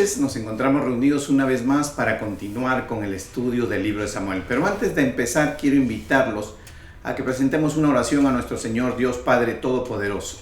noches, nos encontramos reunidos una vez más para continuar con el estudio del libro de Samuel. Pero antes de empezar, quiero invitarlos a que presentemos una oración a nuestro Señor Dios Padre Todopoderoso.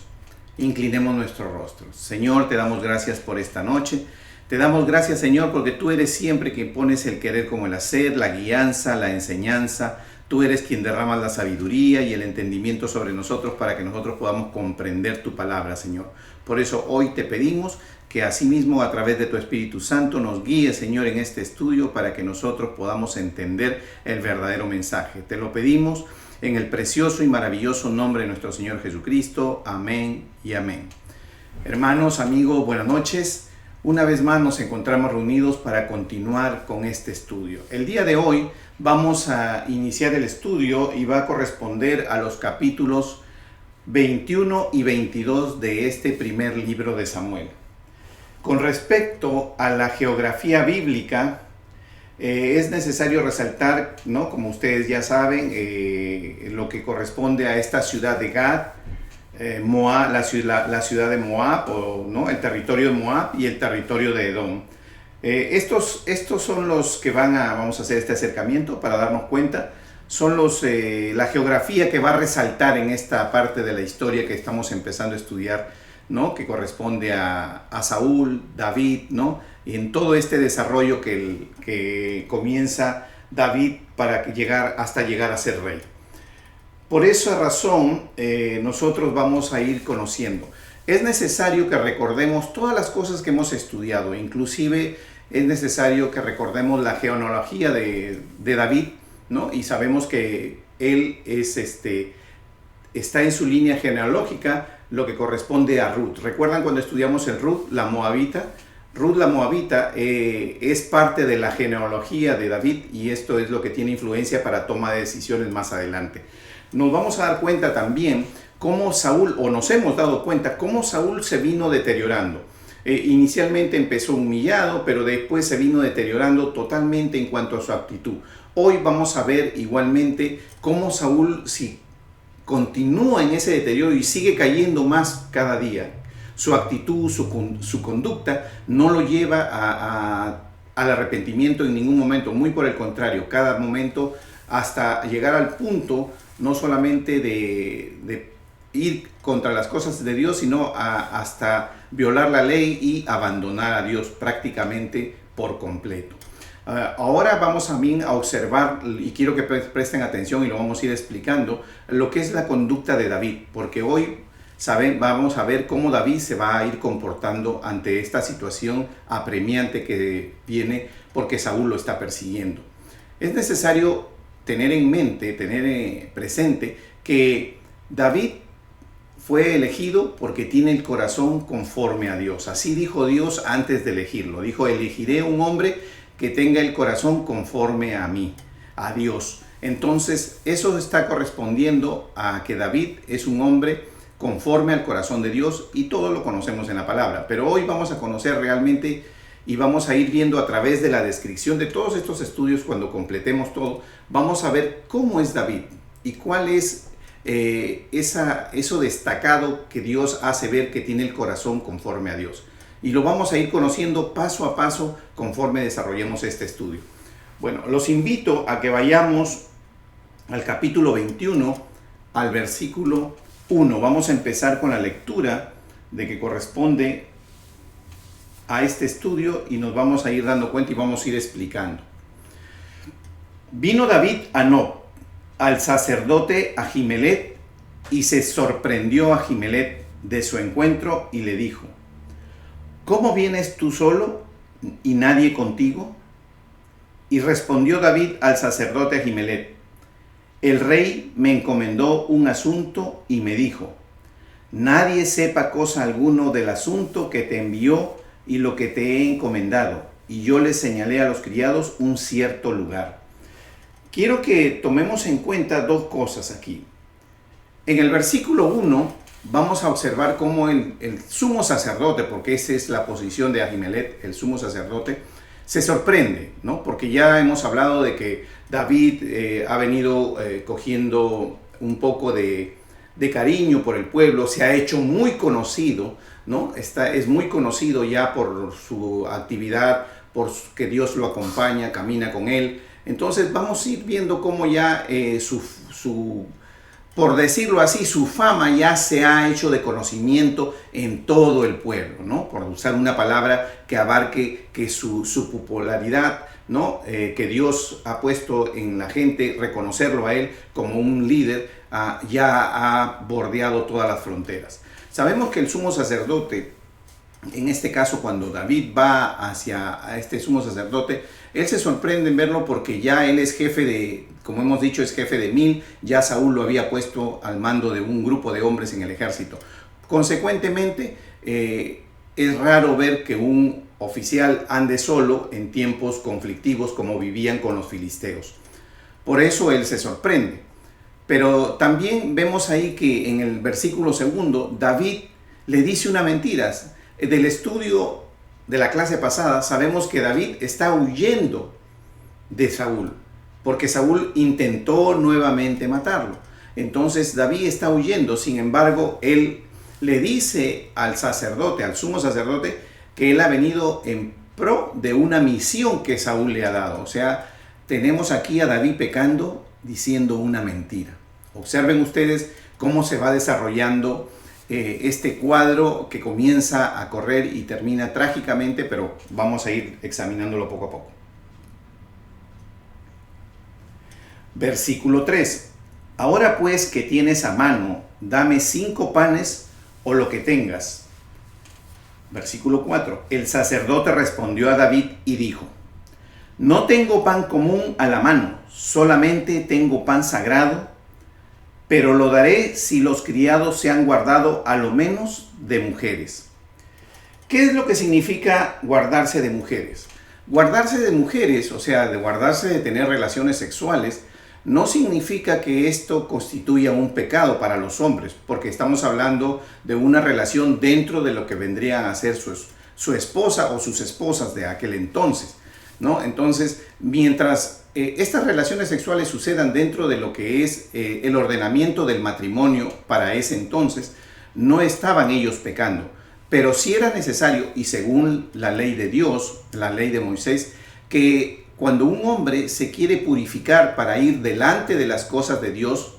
Inclinemos nuestros rostros. Señor, te damos gracias por esta noche. Te damos gracias, Señor, porque tú eres siempre quien pones el querer como el hacer, la guianza, la enseñanza. Tú eres quien derramas la sabiduría y el entendimiento sobre nosotros para que nosotros podamos comprender tu palabra, Señor. Por eso hoy te pedimos que asimismo a través de tu Espíritu Santo nos guíe, Señor, en este estudio para que nosotros podamos entender el verdadero mensaje. Te lo pedimos en el precioso y maravilloso nombre de nuestro Señor Jesucristo. Amén y amén. Hermanos, amigos, buenas noches. Una vez más nos encontramos reunidos para continuar con este estudio. El día de hoy vamos a iniciar el estudio y va a corresponder a los capítulos 21 y 22 de este primer libro de Samuel. Con respecto a la geografía bíblica, es necesario resaltar, ¿no? Como ustedes ya saben, lo que corresponde a esta ciudad de Gad, Moab, la ciudad de Moab, ¿no? El territorio de Moab y el territorio de Edom. Estos son los que vamos a hacer este acercamiento para darnos cuenta. Son la geografía que va a resaltar en esta parte de la historia que estamos empezando a estudiar, ¿no? Que corresponde a Saúl, David, ¿no? Y en todo este desarrollo que comienza David hasta llegar a ser rey. Por esa razón, nosotros vamos a ir conociendo. Es necesario que recordemos todas las cosas que hemos estudiado, inclusive es necesario que recordemos la genealogía de David, ¿no? Y sabemos que él está en su línea genealógica lo que corresponde a Ruth. ¿Recuerdan cuando estudiamos el Ruth, la Moabita? Ruth la Moabita es parte de la genealogía de David y esto es lo que tiene influencia para toma de decisiones más adelante. Nos vamos a dar cuenta también cómo Saúl, o nos hemos dado cuenta, cómo Saúl se vino deteriorando. Inicialmente empezó humillado, pero después se vino deteriorando totalmente en cuanto a su actitud. Hoy vamos a ver igualmente cómo Saúl, si continúa en ese deterioro y sigue cayendo más cada día, su actitud, su conducta no lo lleva al arrepentimiento en ningún momento, muy por el contrario, cada momento hasta llegar al punto no solamente de ir contra las cosas de Dios, sino hasta violar la ley y abandonar a Dios prácticamente por completo. Ahora vamos a observar, y quiero que presten atención y lo vamos a ir explicando, lo que es la conducta de David, porque hoy vamos a ver cómo David se va a ir comportando ante esta situación apremiante que viene porque Saúl lo está persiguiendo. Es necesario tener en mente, tener presente que David fue elegido porque tiene el corazón conforme a Dios. Así dijo Dios antes de elegirlo. Dijo, elegiré un hombre que tenga el corazón conforme a mí, a Dios. Entonces, eso está correspondiendo a que David es un hombre conforme al corazón de Dios y todo lo conocemos en la palabra. Pero hoy vamos a conocer realmente y vamos a ir viendo a través de la descripción de todos estos estudios, cuando completemos todo, vamos a ver cómo es David y cuál es eso destacado que Dios hace ver que tiene el corazón conforme a Dios. Y lo vamos a ir conociendo paso a paso conforme desarrollemos este estudio. Bueno, los invito a que vayamos al capítulo 21, al versículo 1. Vamos a empezar con la lectura de que corresponde a este estudio y nos vamos a ir dando cuenta y vamos a ir explicando. Vino David a Nob, al sacerdote Ahimelech, y se sorprendió a Ahimelech de su encuentro y le dijo: ¿cómo vienes tú solo y nadie contigo? Y respondió David al sacerdote Ahimelech: el rey me encomendó un asunto y me dijo: nadie sepa cosa alguno del asunto que te envió y lo que te he encomendado. Y yo le señalé a los criados un cierto lugar. Quiero que tomemos en cuenta dos cosas aquí. En el versículo 1 vamos a observar cómo el sumo sacerdote, porque esa es la posición de Ahimelech, el sumo sacerdote, se sorprende, ¿no? Porque ya hemos hablado de que David ha venido cogiendo un poco de de cariño por el pueblo, se ha hecho muy conocido, ¿no? Es muy conocido ya por su actividad, que Dios lo acompaña, camina con él. Entonces vamos a ir viendo cómo ya por decirlo así, su fama ya se ha hecho de conocimiento en todo el pueblo, ¿no? Por usar una palabra que abarque que su popularidad, ¿no? Que Dios ha puesto en la gente, reconocerlo a él como un líder, ya ha bordeado todas las fronteras. Sabemos que el sumo sacerdote, en este caso cuando David va hacia este sumo sacerdote, él se sorprende en verlo porque ya él es jefe de, como hemos dicho, es jefe de 1000, ya Saúl lo había puesto al mando de un grupo de hombres en el ejército. Consecuentemente, es raro ver que un oficial ande solo en tiempos conflictivos como vivían con los filisteos. Por eso él se sorprende. Pero también vemos ahí que en el versículo 2, David le dice una mentira. Del estudio de la clase pasada sabemos que David está huyendo de Saúl, porque Saúl intentó nuevamente matarlo. Entonces David está huyendo, sin embargo, él le dice al sacerdote, al sumo sacerdote, que él ha venido en pro de una misión que Saúl le ha dado. O sea, tenemos aquí a David pecando, diciendo una mentira. Observen ustedes cómo se va desarrollando este cuadro que comienza a correr y termina trágicamente, pero vamos a ir examinándolo poco a poco. Versículo 3. Ahora pues que tienes a mano, dame 5 panes o lo que tengas. Versículo 4. El sacerdote respondió a David y dijo: no tengo pan común a la mano, solamente tengo pan sagrado, pero lo daré si los criados se han guardado a lo menos de mujeres. ¿Qué es lo que significa guardarse de mujeres? Guardarse de mujeres, o sea, de guardarse de tener relaciones sexuales, no significa que esto constituya un pecado para los hombres, porque estamos hablando de una relación dentro de lo que vendrían a ser su esposa o sus esposas de aquel entonces, ¿no? Entonces, mientras estas relaciones sexuales sucedan dentro de lo que es el ordenamiento del matrimonio para ese entonces, no estaban ellos pecando, pero sí era necesario, y según la ley de Dios, la ley de Moisés, que cuando un hombre se quiere purificar para ir delante de las cosas de Dios,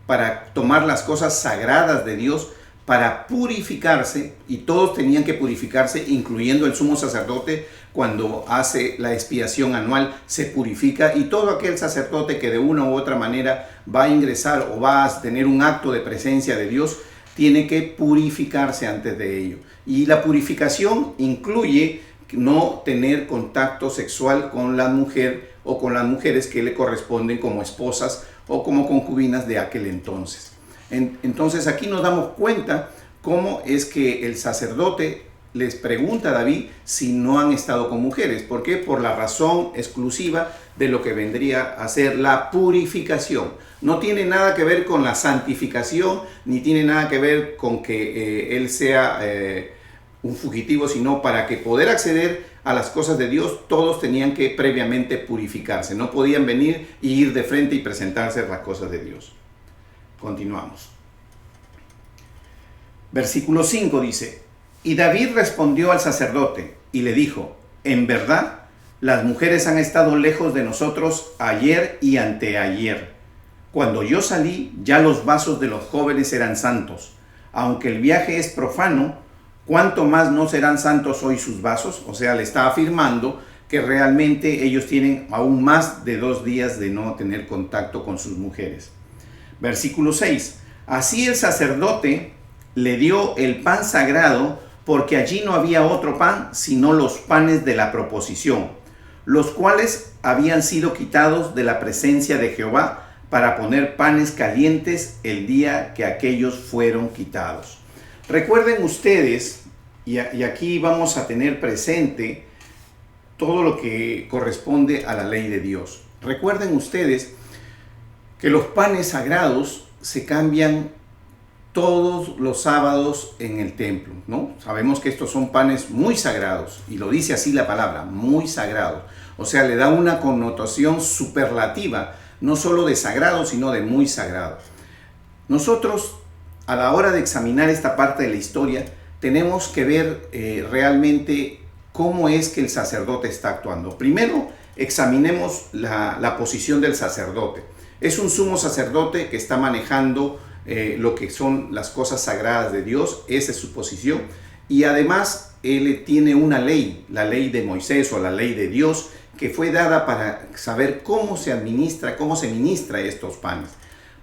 para tomar las cosas sagradas de Dios, para purificarse, y todos tenían que purificarse, incluyendo el sumo sacerdote, cuando hace la expiación anual, se purifica, y todo aquel sacerdote que de una u otra manera va a ingresar o va a tener un acto de presencia de Dios, tiene que purificarse antes de ello. Y la purificación incluye no tener contacto sexual con la mujer o con las mujeres que le corresponden como esposas o como concubinas de aquel entonces. Entonces aquí nos damos cuenta cómo es que el sacerdote les pregunta a David si no han estado con mujeres. ¿Por qué? Por la razón exclusiva de lo que vendría a ser la purificación. No tiene nada que ver con la santificación, ni tiene nada que ver con que él sea un fugitivo, sino para que poder acceder a las cosas de Dios, todos tenían que previamente purificarse. No podían venir y ir de frente y presentarse a las cosas de Dios. Continuamos. Versículo 5 dice: y David respondió al sacerdote y le dijo: en verdad, las mujeres han estado lejos de nosotros ayer y anteayer. Cuando yo salí, ya los vasos de los jóvenes eran santos. Aunque el viaje es profano, ¿cuánto más no serán santos hoy sus vasos? O sea, le está afirmando que realmente ellos tienen aún más de 2 días de no tener contacto con sus mujeres. Versículo 6. Así el sacerdote le dio el pan sagrado, porque allí no había otro pan sino los panes de la proposición, los cuales habían sido quitados de la presencia de Jehová para poner panes calientes el día que aquellos fueron quitados. Recuerden ustedes, y aquí vamos a tener presente todo lo que corresponde a la ley de Dios. Recuerden ustedes que los panes sagrados se cambian todos los sábados en el templo, ¿no? Sabemos que estos son panes muy sagrados, y lo dice así la palabra, muy sagrados. O sea, le da una connotación superlativa, no solo de sagrado, sino de muy sagrado. Nosotros a la hora de examinar esta parte de la historia, tenemos que ver realmente cómo es que el sacerdote está actuando. Primero, examinemos la posición del sacerdote. Es un sumo sacerdote que está manejando lo que son las cosas sagradas de Dios, esa es su posición. Y además, él tiene una ley, la ley de Moisés o la ley de Dios, que fue dada para saber cómo se administra, cómo se ministra estos panes.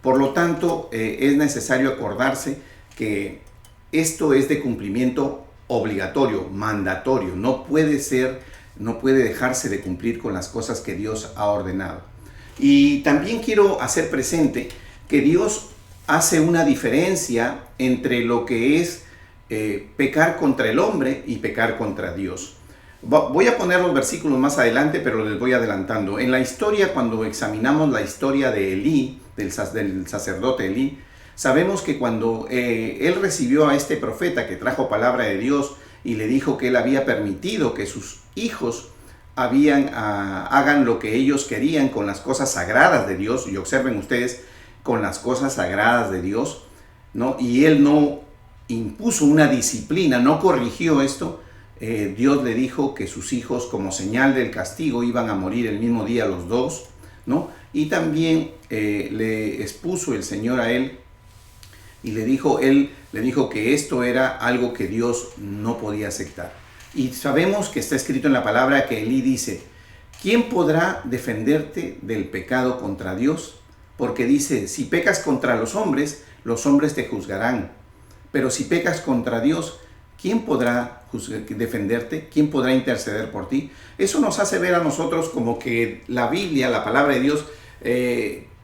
Por lo tanto, es necesario acordarse que esto es de cumplimiento obligatorio, mandatorio. No puede dejarse de cumplir con las cosas que Dios ha ordenado. Y también quiero hacer presente que Dios hace una diferencia entre lo que es pecar contra el hombre y pecar contra Dios. Voy a poner los versículos más adelante, pero les voy adelantando. En la historia, cuando examinamos la historia de Elí, del sacerdote Elí, sabemos que cuando él recibió a este profeta que trajo palabra de Dios y le dijo que él había permitido que sus hijos hagan lo que ellos querían con las cosas sagradas de Dios, y observen ustedes, con las cosas sagradas de Dios, ¿no? Y él no impuso una disciplina, no corrigió esto. Dios le dijo que sus hijos, como señal del castigo, iban a morir el mismo día los dos, ¿no? Y también le expuso el Señor a él y él le dijo que esto era algo que Dios no podía aceptar. Y sabemos que está escrito en la palabra que Elí dice: ¿quién podrá defenderte del pecado contra Dios? Porque dice, si pecas contra los hombres te juzgarán. Pero si pecas contra Dios, ¿quién podrá defenderte? ¿Quién podrá interceder por ti? Eso nos hace ver a nosotros como que la Biblia, la palabra de Dios,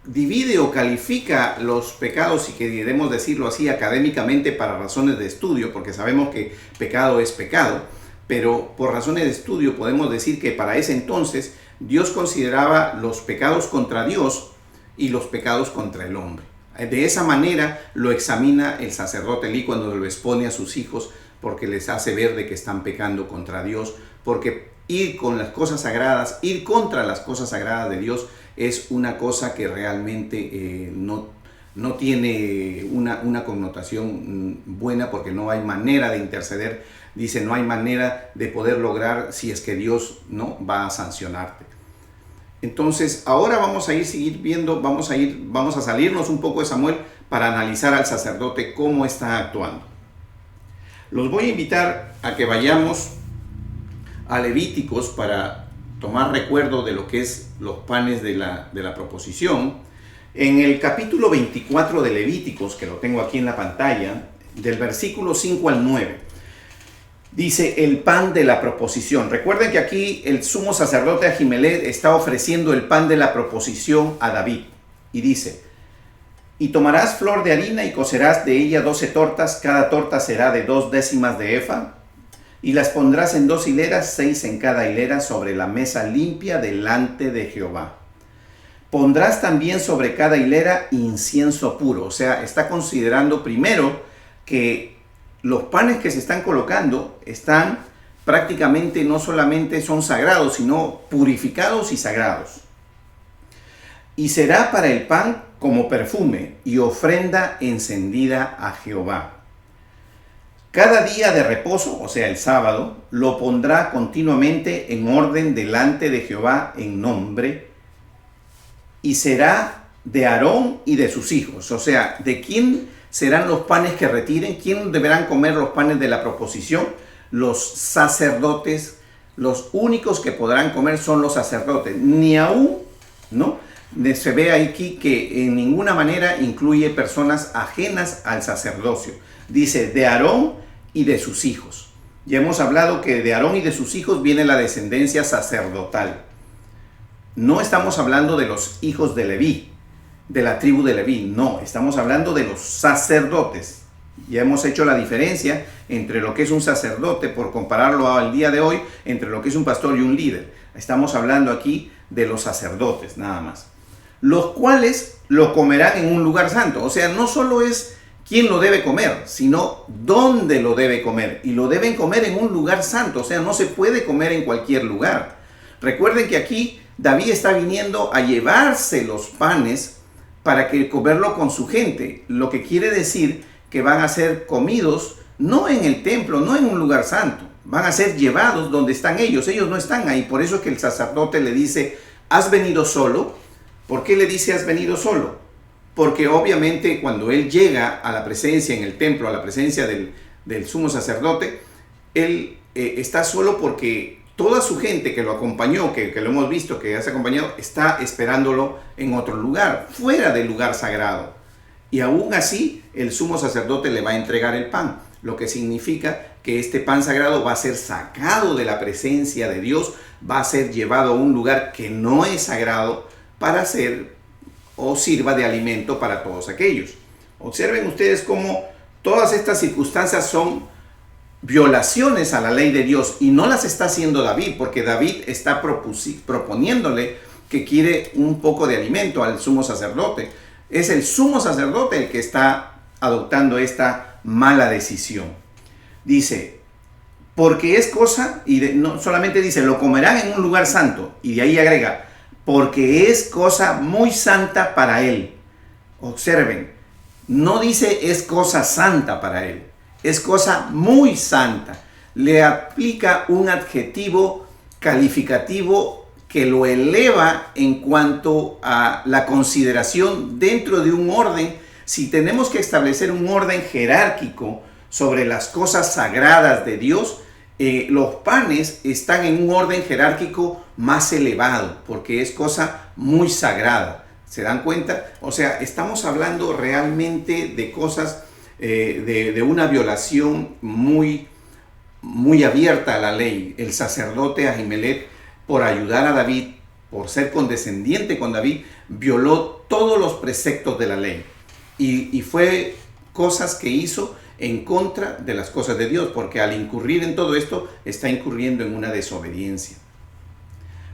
divide o califica los pecados, si queremos decirlo así académicamente, para razones de estudio, porque sabemos que pecado es pecado, pero por razones de estudio podemos decir que para ese entonces Dios consideraba los pecados contra Dios y los pecados contra el hombre. De esa manera lo examina el sacerdote Elí cuando lo expone a sus hijos, porque les hace ver de que están pecando contra Dios, porque ir con las cosas sagradas, ir contra las cosas sagradas de Dios es una cosa que realmente no tiene una connotación buena, porque no hay manera de interceder. Dice, no hay manera de poder lograr si es que Dios no va a sancionarte. Entonces, ahora vamos a seguir viendo, vamos a salirnos un poco de Samuel para analizar al sacerdote cómo está actuando. Los voy a invitar a que vayamos a Levíticos para tomar recuerdo de lo que es los panes de la proposición. En el capítulo 24 de Levíticos, que lo tengo aquí en la pantalla, del versículo 5 al 9. Dice el pan de la proposición. Recuerden que aquí el sumo sacerdote Ahimelech está ofreciendo el pan de la proposición a David. Y dice, y tomarás flor de harina y cocerás de ella 12 tortas, cada torta será de 2 décimas de efa, y las pondrás en 2 hileras, 6 en cada hilera, sobre la mesa limpia delante de Jehová. Pondrás también sobre cada hilera incienso puro. O sea, está considerando primero que los panes que se están colocando están prácticamente, no solamente son sagrados, sino purificados y sagrados. Y será para el pan como perfume y ofrenda encendida a Jehová. Cada día de reposo, o sea el sábado, lo pondrá continuamente en orden delante de Jehová en nombre, y será de Aarón y de sus hijos. O sea, ¿de quién serán los panes que retiren? ¿Quién deberán comer los panes de la proposición? Los sacerdotes. Los únicos que podrán comer son los sacerdotes. Ni aún, ¿no? Se ve aquí que en ninguna manera incluye personas ajenas al sacerdocio. Dice de Aarón y de sus hijos. Ya hemos hablado que de Aarón y de sus hijos viene la descendencia sacerdotal. No estamos hablando de los hijos de Leví, de la tribu de Leví, no, estamos hablando de los sacerdotes. Ya hemos hecho la diferencia entre lo que es un sacerdote, por compararlo al día de hoy, entre lo que es un pastor y un líder. Estamos hablando aquí de los sacerdotes, nada más. Los cuales lo comerán en un lugar santo. O sea, no solo es quién lo debe comer, sino dónde lo debe comer. Y lo deben comer en un lugar santo, o sea, no se puede comer en cualquier lugar. Recuerden que aquí David está viniendo a llevarse los panes para que comerlo con su gente, lo que quiere decir que van a ser comidos no en el templo, no en un lugar santo, van a ser llevados donde están ellos. Ellos no están ahí. Por eso es que el sacerdote le dice, ¿has venido solo? ¿Por qué le dice has venido solo? Porque obviamente cuando él llega a la presencia en el templo, a la presencia del sumo sacerdote, él está solo porque toda su gente que lo acompañó, que lo hemos visto, que has acompañado, está esperándolo en otro lugar, fuera del lugar sagrado. Y aún así, el sumo sacerdote le va a entregar el pan, lo que significa que este pan sagrado va a ser sacado de la presencia de Dios, va a ser llevado a un lugar que no es sagrado para ser o sirva de alimento para todos aquellos. Observen ustedes cómo todas estas circunstancias son violaciones a la ley de Dios, y no las está haciendo David, porque David está proponiéndole que quiere un poco de alimento al sumo sacerdote. Es el sumo sacerdote el que está adoptando esta mala decisión. Dice, porque es cosa, y no solamente dice, lo comerán en un lugar santo, y de ahí agrega, porque es cosa muy santa para él. Observen, no dice es cosa santa para él, es cosa muy santa. Le aplica un adjetivo calificativo que lo eleva en cuanto a la consideración dentro de un orden. Si tenemos que establecer un orden jerárquico sobre las cosas sagradas de Dios, los panes están en un orden jerárquico más elevado, porque es cosa muy sagrada. ¿Se dan cuenta? O sea, estamos hablando realmente de cosas, de una violación muy abierta a la ley. El sacerdote Ahimelech, por ayudar a David, por ser condescendiente con David, violó todos los preceptos de la ley. Y fue cosas que hizo en contra de las cosas de Dios, porque al incurrir en todo esto, está incurriendo en una desobediencia.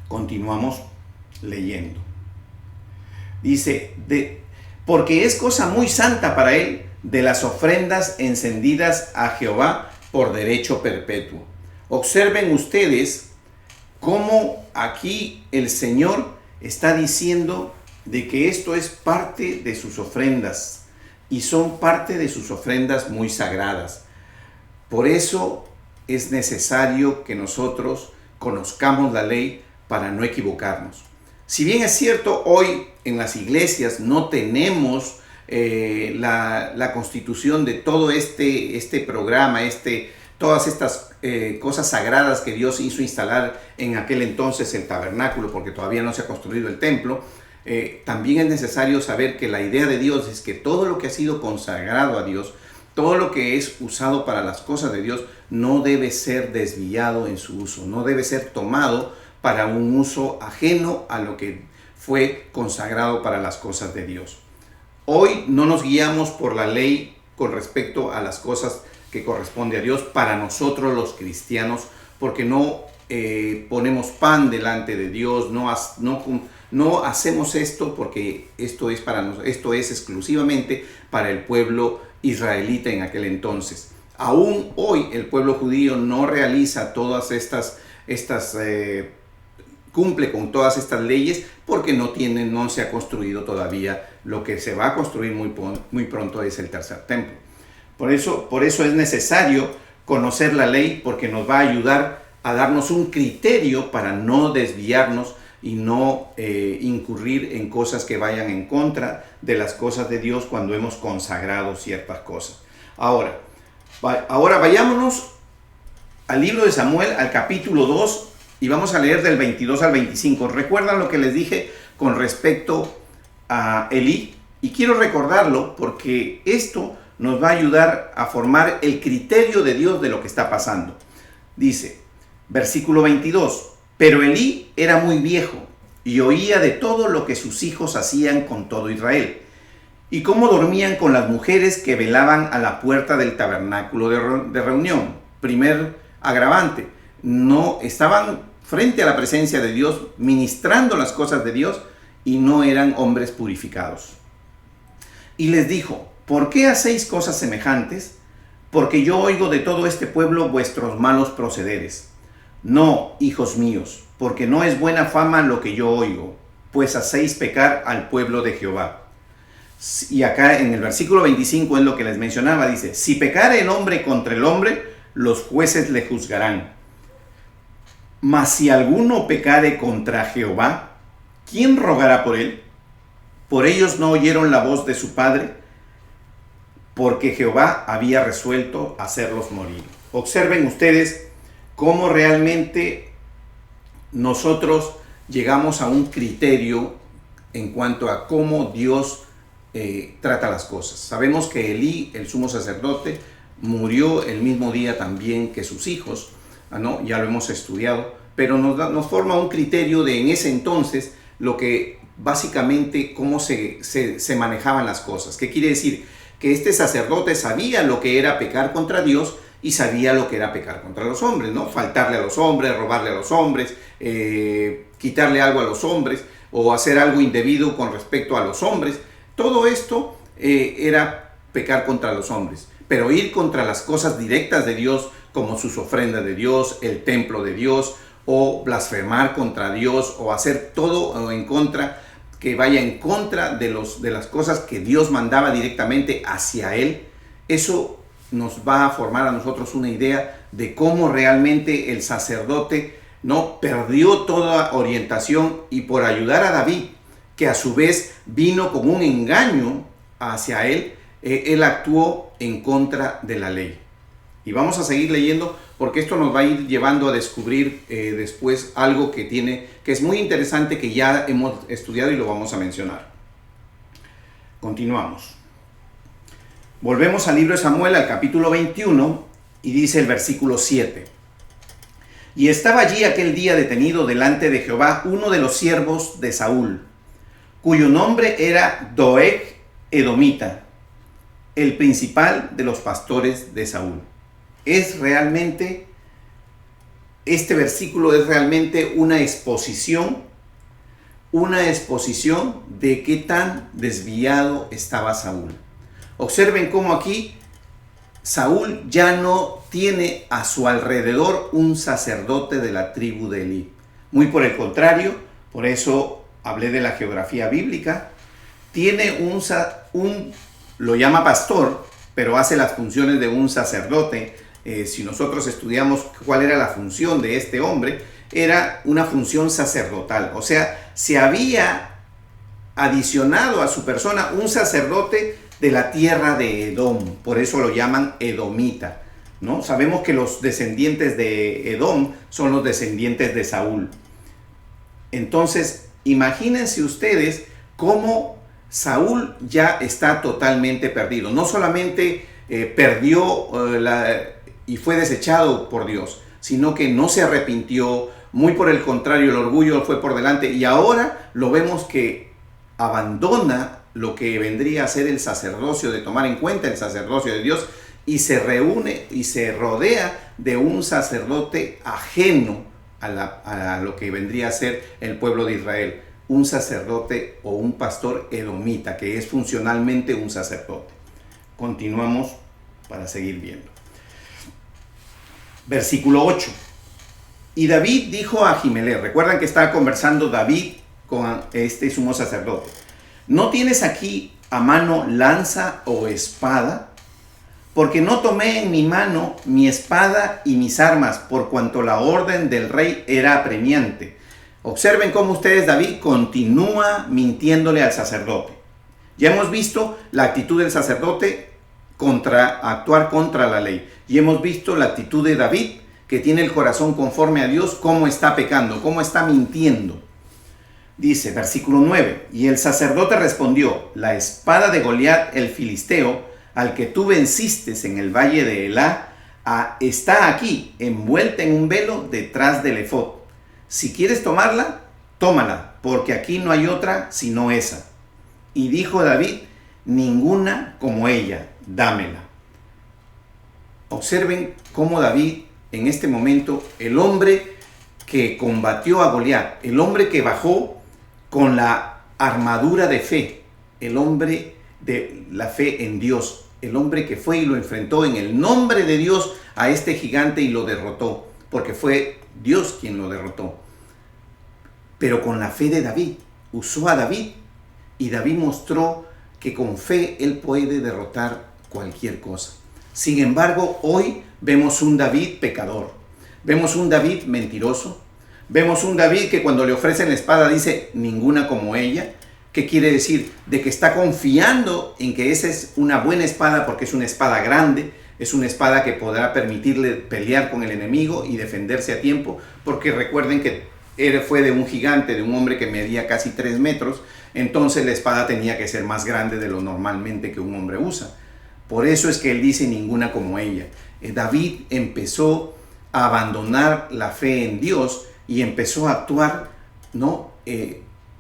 Continuamos leyendo. Dice, porque es cosa muy santa para él de las ofrendas encendidas a Jehová por derecho perpetuo. Observen ustedes cómo aquí el Señor está diciendo de que esto es parte de sus ofrendas, y son parte de sus ofrendas muy sagradas. Por eso es necesario que nosotros conozcamos la ley para no equivocarnos. Si bien es cierto, hoy en las iglesias no tenemos la constitución de todo este programa, todas estas cosas sagradas que Dios hizo instalar en aquel entonces el tabernáculo, porque todavía no se ha construido el templo, también es necesario saber que la idea de Dios es que todo lo que ha sido consagrado a Dios, todo lo que es usado para las cosas de Dios, no debe ser desviado en su uso, no debe ser tomado para un uso ajeno a lo que fue consagrado para las cosas de Dios. Hoy no nos guiamos por la ley con respecto a las cosas que corresponde a Dios para nosotros los cristianos, porque no ponemos pan delante de Dios, no hacemos esto porque esto es exclusivamente para el pueblo israelita en aquel entonces. Aún hoy el pueblo judío no realiza todas cumple con todas estas leyes porque no se ha construido todavía. Lo que se va a construir muy pronto es el tercer templo. Por eso es necesario conocer la ley, porque nos va a ayudar a darnos un criterio para no desviarnos y no incurrir en cosas que vayan en contra de las cosas de Dios cuando hemos consagrado ciertas cosas. Ahora vayámonos al libro de Samuel, al capítulo 2, y vamos a leer del 22 al 25. ¿Recuerdan lo que les dije con respecto a Elí? Y quiero recordarlo porque esto nos va a ayudar a formar el criterio de Dios de lo que está pasando. Dice, versículo 22, pero Elí era muy viejo y oía de todo lo que sus hijos hacían con todo Israel, y cómo dormían con las mujeres que velaban a la puerta del tabernáculo de reunión. Primer agravante, no estaban frente a la presencia de Dios, ministrando las cosas de Dios, y no eran hombres purificados. Y les dijo, ¿por qué hacéis cosas semejantes? Porque yo oigo de todo este pueblo vuestros malos procederes. No, hijos míos, porque no es buena fama lo que yo oigo, pues hacéis pecar al pueblo de Jehová. Y acá en el versículo 25 es lo que les mencionaba, dice, si pecare el hombre contra el hombre, los jueces le juzgarán. Mas si alguno pecare contra Jehová, ¿quién rogará por él? Por ellos no oyeron la voz de su padre, porque Jehová había resuelto hacerlos morir. Observen ustedes cómo realmente nosotros llegamos a un criterio en cuanto a cómo Dios trata las cosas. Sabemos que Elí, el sumo sacerdote, murió el mismo día también que sus hijos, ¿no? Ya lo hemos estudiado, pero nos forma un criterio de en ese entonces lo que básicamente cómo se manejaban las cosas. ¿Qué quiere decir? Que este sacerdote sabía lo que era pecar contra Dios y sabía lo que era pecar contra los hombres, ¿no? Faltarle a los hombres, robarle a los hombres, quitarle algo a los hombres o hacer algo indebido con respecto a los hombres. Todo esto era pecar contra los hombres, pero ir contra las cosas directas de Dios, como sus ofrendas de Dios, el templo de Dios, o blasfemar contra Dios, o hacer todo en contra, que vaya en contra de las cosas que Dios mandaba directamente hacia Él, eso nos va a formar a nosotros una idea de cómo realmente el sacerdote no perdió toda orientación, y por ayudar a David, que a su vez vino con un engaño hacia él, él actuó en contra de la ley. Y vamos a seguir leyendo porque esto nos va a ir llevando a descubrir después algo que es muy interesante, que ya hemos estudiado y lo vamos a mencionar. Continuamos. Volvemos al libro de Samuel, al capítulo 21, y dice el versículo 7. Y estaba allí aquel día detenido delante de Jehová uno de los siervos de Saúl, cuyo nombre era Doeg Edomita, el principal de los pastores de Saúl. Este versículo es realmente una exposición de qué tan desviado estaba Saúl. Observen cómo aquí Saúl ya no tiene a su alrededor un sacerdote de la tribu de Elí. Muy por el contrario, por eso hablé de la geografía bíblica. Tiene lo llama pastor, pero hace las funciones de un sacerdote. Si nosotros estudiamos cuál era la función de este hombre, era una función sacerdotal. O sea, se había adicionado a su persona un sacerdote de la tierra de Edom, por eso lo llaman edomita, ¿no? Sabemos que los descendientes de Edom son los descendientes de Saúl. Entonces, imagínense ustedes cómo Saúl ya está totalmente perdido. No solamente perdió y fue desechado por Dios, sino que no se arrepintió. Muy por el contrario, el orgullo fue por delante, y ahora lo vemos que abandona lo que vendría a ser el sacerdocio, de tomar en cuenta el sacerdocio de Dios, y se reúne y se rodea de un sacerdote ajeno a lo que vendría a ser el pueblo de Israel, un sacerdote o un pastor edomita, que es funcionalmente un sacerdote. Continuamos para seguir viendo. Versículo 8. Y David dijo a Ahimelech, recuerdan que estaba conversando David con este sumo sacerdote: ¿no tienes aquí a mano lanza o espada? Porque no tomé en mi mano mi espada y mis armas, por cuanto la orden del rey era apremiante. Observen cómo ustedes, David continúa mintiéndole al sacerdote. Ya hemos visto la actitud del sacerdote actuar contra la ley. Y hemos visto la actitud de David, que tiene el corazón conforme a Dios, cómo está pecando, cómo está mintiendo. Dice, versículo 9, y el sacerdote respondió: la espada de Goliat el filisteo, al que tú venciste en el valle de Elá, está aquí, envuelta en un velo detrás del efod. Si quieres tomarla, tómala, porque aquí no hay otra sino esa. Y dijo David: ninguna como ella, dámela. Observen cómo David, en este momento, el hombre que combatió a Goliat, el hombre que bajó con la armadura de fe, el hombre de la fe en Dios, el hombre que fue y lo enfrentó en el nombre de Dios a este gigante y lo derrotó, porque fue Dios quien lo derrotó. Pero con la fe de David, usó a David, y David mostró que con fe él puede derrotar cualquier cosa. Sin embargo, hoy vemos un David pecador, vemos un David mentiroso, vemos un David que cuando le ofrecen la espada dice ninguna como ella. ¿Qué quiere decir? De que está confiando en que esa es una buena espada porque es una espada grande, es una espada que podrá permitirle pelear con el enemigo y defenderse a tiempo, porque recuerden que él fue de un gigante, de un hombre que medía casi 3 metros, entonces la espada tenía que ser más grande de lo normalmente que un hombre usa. Por eso es que él dice ninguna como ella. David empezó a abandonar la fe en Dios y empezó a actuar, ¿no?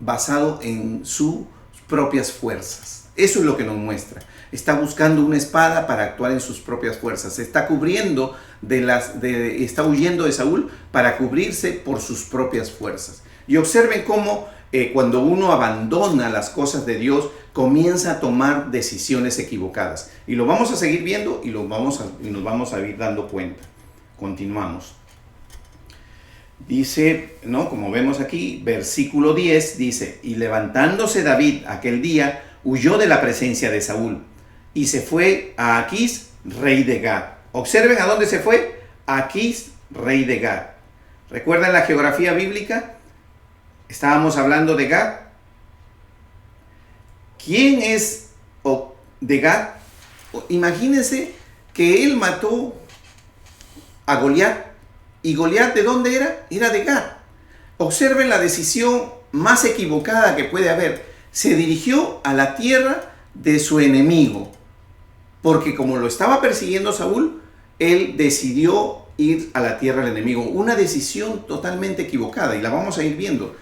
Basado en sus propias fuerzas. Eso es lo que nos muestra. Está buscando una espada para actuar en sus propias fuerzas. Se está cubriendo está huyendo de Saúl para cubrirse por sus propias fuerzas. Y observen cómo cuando uno abandona las cosas de Dios, comienza a tomar decisiones equivocadas. Y lo vamos a seguir viendo y nos vamos a ir dando cuenta. Continuamos. Dice, ¿no? Como vemos aquí, versículo 10 dice: y levantándose David aquel día, huyó de la presencia de Saúl y se fue a Aquís, rey de Gad. Observen a dónde se fue. Aquís, rey de Gad. ¿Recuerdan la geografía bíblica? Estábamos hablando de Gad. ¿Quién es de Gad? Imagínense que él mató a Goliat. ¿Y Goliat de dónde era? Era de Gad. Observen la decisión más equivocada que puede haber. Se dirigió a la tierra de su enemigo, porque como lo estaba persiguiendo Saúl, él decidió ir a la tierra del enemigo. Una decisión totalmente equivocada, y la vamos a ir viendo.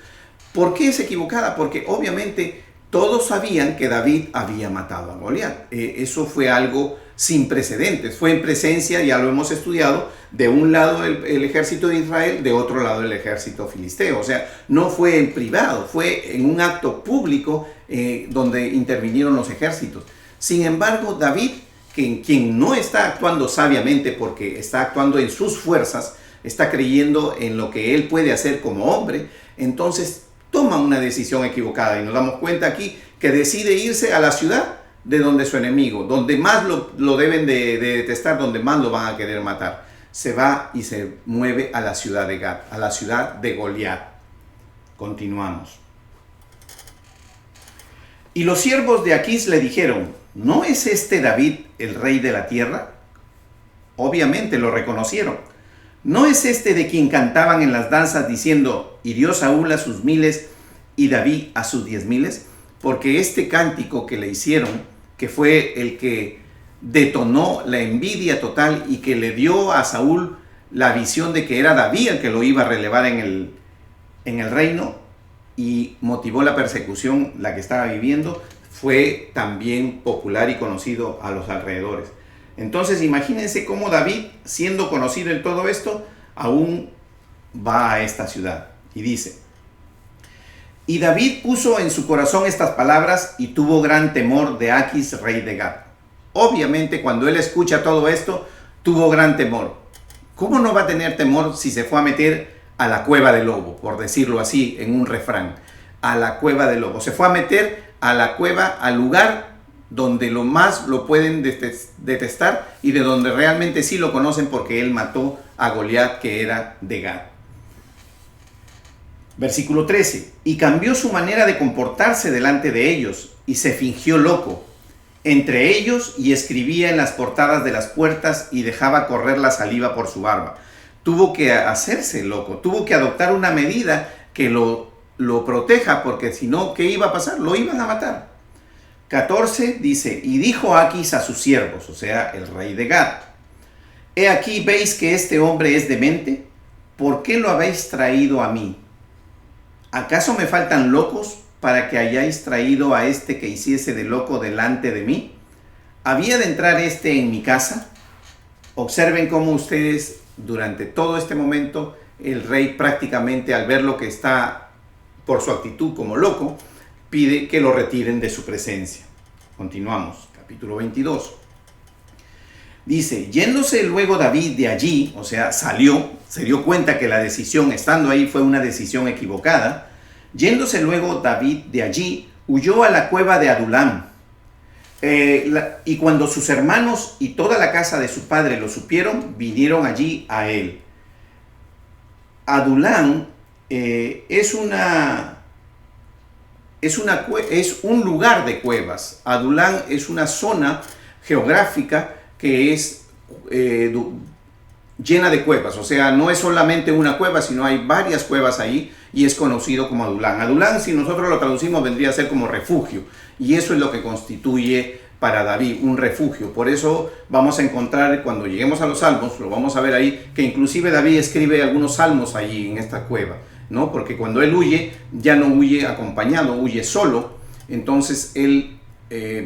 ¿Por qué es equivocada? Porque obviamente todos sabían que David había matado a Goliat. Eso fue algo sin precedentes. Fue en presencia, ya lo hemos estudiado, de un lado el ejército de Israel, de otro lado el ejército filisteo. O sea, no fue en privado, fue en un acto público donde intervinieron los ejércitos. Sin embargo, David, quien no está actuando sabiamente porque está actuando en sus fuerzas, está creyendo en lo que él puede hacer como hombre, entonces toma una decisión equivocada. Y nos damos cuenta aquí que decide irse a la ciudad de donde su enemigo, donde más lo deben de detestar, donde más lo van a querer matar. Se va y se mueve a la ciudad de Gad, a la ciudad de Goliat. Continuamos. Y los siervos de Aquís le dijeron: ¿no es este David el rey de la tierra? Obviamente lo reconocieron. ¿No es este de quien cantaban en las danzas diciendo: hirió Saúl a sus 1000 y David a sus 10,000? Porque este cántico que le hicieron, que fue el que detonó la envidia total y que le dio a Saúl la visión de que era David el que lo iba a relevar en el reino y motivó la persecución, la que estaba viviendo, fue también popular y conocido a los alrededores. Entonces imagínense cómo David, siendo conocido en todo esto, aún va a esta ciudad. Y dice: y David puso en su corazón estas palabras y tuvo gran temor de Aquís, rey de Gad. Obviamente cuando él escucha todo esto, tuvo gran temor. ¿Cómo no va a tener temor si se fue a meter a la cueva del lobo, por decirlo así en un refrán? A la cueva del lobo. Se fue a meter a la cueva, al lugar donde lo más lo pueden detestar y de donde realmente sí lo conocen, porque él mató a Goliat, que era de Gad. Versículo 13. Y cambió su manera de comportarse delante de ellos y se fingió loco entre ellos y escribía en las portadas de las puertas y dejaba correr la saliva por su barba. Tuvo que hacerse loco, tuvo que adoptar una medida que lo proteja, porque si no, ¿qué iba a pasar? Lo iban a matar. 14 dice: y dijo Aquís a sus siervos, o sea, el rey de Gad: he aquí, ¿veis que este hombre es demente? ¿Por qué lo habéis traído a mí? ¿Acaso me faltan locos para que hayáis traído a este que hiciese de loco delante de mí? ¿Había de entrar este en mi casa? Observen cómo ustedes, durante todo este momento, el rey prácticamente, al ver lo que está por su actitud como loco, pide que lo retiren de su presencia. Continuamos, capítulo 22. Dice: yéndose luego David de allí, o sea, salió, se dio cuenta que la decisión estando ahí fue una decisión equivocada. Yéndose luego David de allí, huyó a la cueva de Adulam. Y cuando sus hermanos y toda la casa de su padre lo supieron, vinieron allí a él. Adulán es un lugar de cuevas. Adulán es una zona geográfica que es llena de cuevas. O sea, no es solamente una cueva, sino hay varias cuevas ahí y es conocido como Adulán. Adulán, si nosotros lo traducimos, vendría a ser como refugio. Y eso es lo que constituye para David un refugio. Por eso vamos a encontrar, cuando lleguemos a los salmos, lo vamos a ver ahí, que inclusive David escribe algunos salmos allí en esta cueva, ¿no? Porque cuando él huye, ya no huye acompañado, huye solo. Entonces él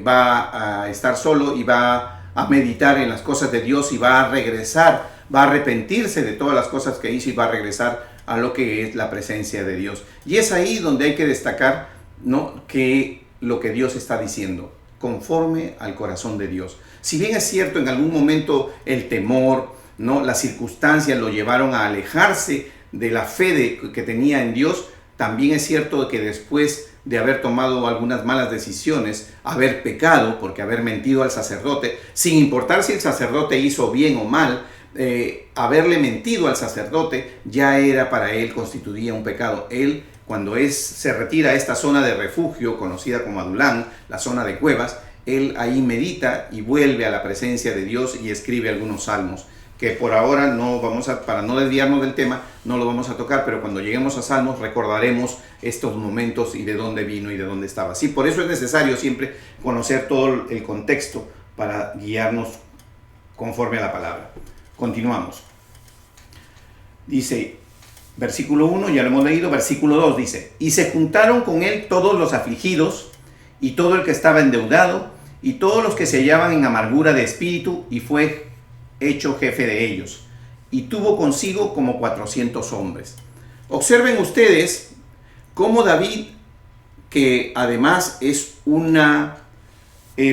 va a estar solo y va a meditar en las cosas de Dios y va a regresar, va a arrepentirse de todas las cosas que hizo y va a regresar a lo que es la presencia de Dios. Y es ahí donde hay que destacar, ¿no?, que lo que Dios está diciendo, conforme al corazón de Dios. Si bien es cierto, en algún momento el temor, ¿no?, las circunstancias lo llevaron a alejarse de la fe que tenía en Dios, también es cierto que después de haber tomado algunas malas decisiones, haber pecado, porque haber mentido al sacerdote, sin importar si el sacerdote hizo bien o mal, haberle mentido al sacerdote ya era para él, constituía un pecado. Él, cuando se retira a esta zona de refugio, conocida como Adulán, la zona de cuevas, él ahí medita y vuelve a la presencia de Dios y escribe algunos salmos, que por ahora no vamos a, para no desviarnos del tema, no lo vamos a tocar, pero cuando lleguemos a salmos recordaremos estos momentos y de dónde vino y de dónde estaba. Sí, por eso es necesario siempre conocer todo el contexto para guiarnos conforme a la palabra. Continuamos. Dice, versículo 1, ya lo hemos leído, versículo 2 dice, y se juntaron con él todos los afligidos, y todo el que estaba endeudado, y todos los que se hallaban en amargura de espíritu, y fue hecho jefe de ellos, y tuvo consigo como 400 hombres. Observen ustedes cómo David, que además es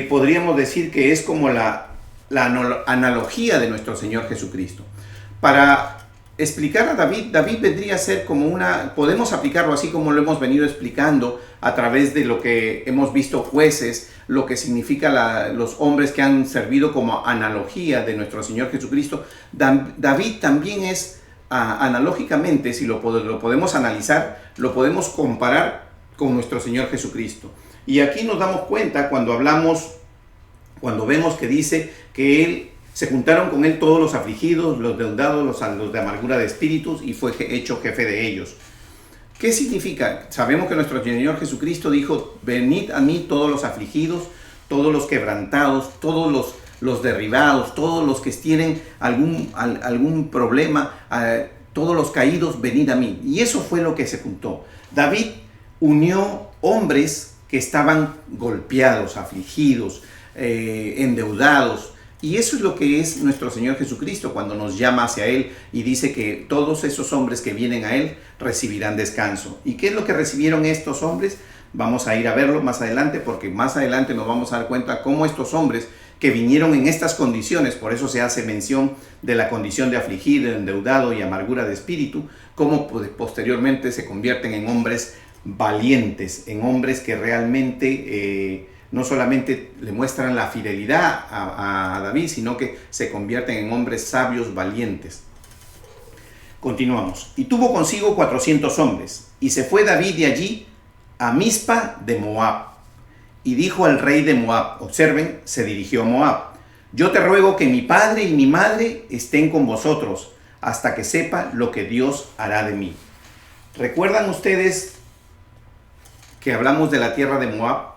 podríamos decir que es como la analogía de nuestro Señor Jesucristo. Para explicar a David vendría a ser como podemos aplicarlo así como lo hemos venido explicando a través de lo que hemos visto Jueces, lo que significa los hombres que han servido como analogía de nuestro Señor Jesucristo. David también es, analógicamente, si lo podemos analizar, lo podemos comparar con nuestro Señor Jesucristo. Y aquí nos damos cuenta cuando vemos que dice que se juntaron con él todos los afligidos, los deudados, los de amargura de espíritus, y fue hecho jefe de ellos. ¿Qué significa? Sabemos que nuestro Señor Jesucristo dijo, venid a mí todos los afligidos, todos los quebrantados, todos los derribados, todos los que tienen algún problema, todos los caídos, venid a mí. Y eso fue lo que se juntó. David unió hombres que estaban golpeados, afligidos, endeudados. Y eso es lo que es nuestro Señor Jesucristo cuando nos llama hacia Él y dice que todos esos hombres que vienen a Él recibirán descanso. ¿Y qué es lo que recibieron estos hombres? Vamos a ir a verlo más adelante, porque más adelante nos vamos a dar cuenta cómo estos hombres que vinieron en estas condiciones, por eso se hace mención de la condición de afligido, endeudado y amargura de espíritu, cómo posteriormente se convierten en hombres valientes, en hombres que realmente no solamente le muestran la fidelidad a David, sino que se convierten en hombres sabios, valientes. Continuamos. Y tuvo consigo 400 hombres, y se fue David de allí a Mizpa de Moab, y dijo al rey de Moab, observen, se dirigió a Moab, yo te ruego que mi padre y mi madre estén con vosotros, hasta que sepa lo que Dios hará de mí. ¿Recuerdan ustedes que hablamos de la tierra de Moab?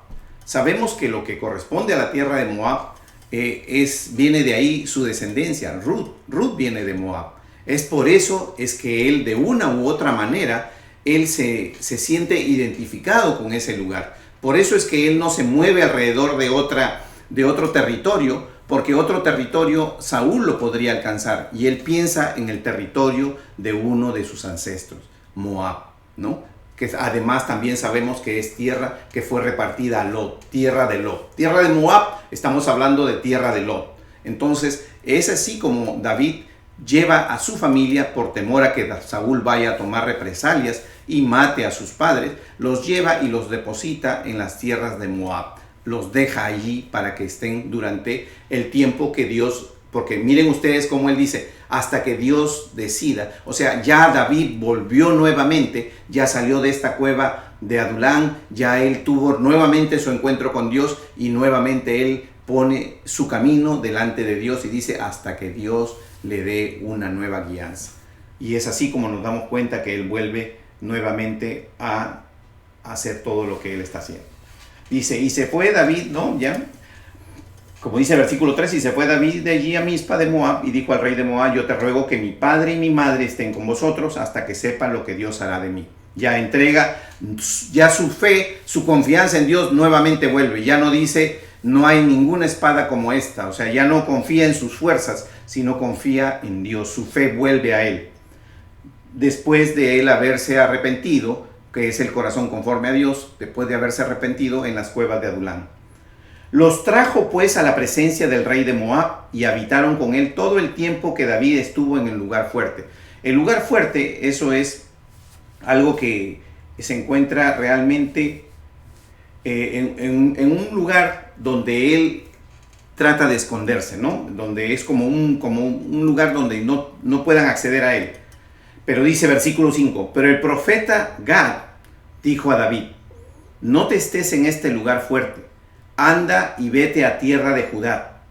Sabemos que lo que corresponde a la tierra de Moab viene de ahí su descendencia. Ruth viene de Moab. Es por eso es que él, de una u otra manera, él se siente identificado con ese lugar. Por eso es que él no se mueve alrededor de otro territorio, porque otro territorio Saúl lo podría alcanzar. Y él piensa en el territorio de uno de sus ancestros, Moab, ¿no? Que además también sabemos que es tierra que fue repartida a Lot, tierra de Lot. Tierra de Moab, estamos hablando de tierra de Lot. Entonces, es así como David lleva a su familia por temor a que Saúl vaya a tomar represalias y mate a sus padres, los lleva y los deposita en las tierras de Moab. los deja allí para que estén durante el tiempo que Dios, porque miren ustedes cómo él dice, hasta que Dios decida. O sea, ya David volvió nuevamente, ya salió de esta cueva de Adulán, ya él tuvo nuevamente su encuentro con Dios y nuevamente él pone su camino delante de Dios y dice hasta que Dios le dé una nueva guianza. Y es así como nos damos cuenta que él vuelve nuevamente a hacer todo lo que él está haciendo. Dice, y se fue David, ¿no? Ya, como dice el versículo 3, y se fue David de allí a Mizpa de Moab y dijo al rey de Moab, yo te ruego que mi padre y mi madre estén con vosotros hasta que sepan lo que Dios hará de mí. Ya entrega, ya su fe, su confianza en Dios nuevamente vuelve. Ya no dice, no hay ninguna espada como esta. O sea, ya no confía en sus fuerzas, sino confía en Dios. Su fe vuelve a él. Después de él haberse arrepentido, que es el corazón conforme a Dios, después de haberse arrepentido en las cuevas de Adulán. Los trajo pues a la presencia del rey de Moab y habitaron con él todo el tiempo que David estuvo en el lugar fuerte. El lugar fuerte, eso es algo que se encuentra realmente en un lugar donde él trata de esconderse, ¿no? Donde es como un lugar donde no puedan acceder a él. Pero dice versículo 5, pero el profeta Gad dijo a David, no te estés en este lugar fuerte, anda y vete a tierra de Judá.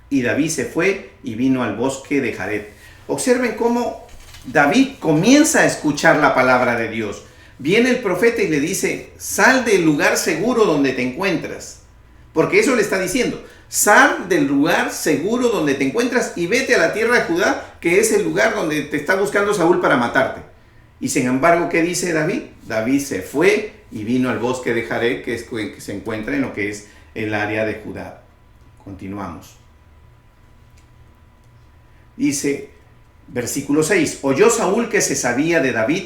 Y David se fue y vino al bosque de Jared. Observen cómo David comienza a escuchar la palabra de Dios. Viene el profeta y le dice, sal del lugar seguro donde te encuentras. Porque eso le está diciendo, sal del lugar seguro donde te encuentras y vete a la tierra de Judá, que es el lugar donde te está buscando Saúl para matarte. Y sin embargo, ¿qué dice David? David se fue y vino al bosque de Jared, que se encuentra en lo que es el área de Judá. Continuamos. Dice, versículo 6, oyó Saúl que se sabía de David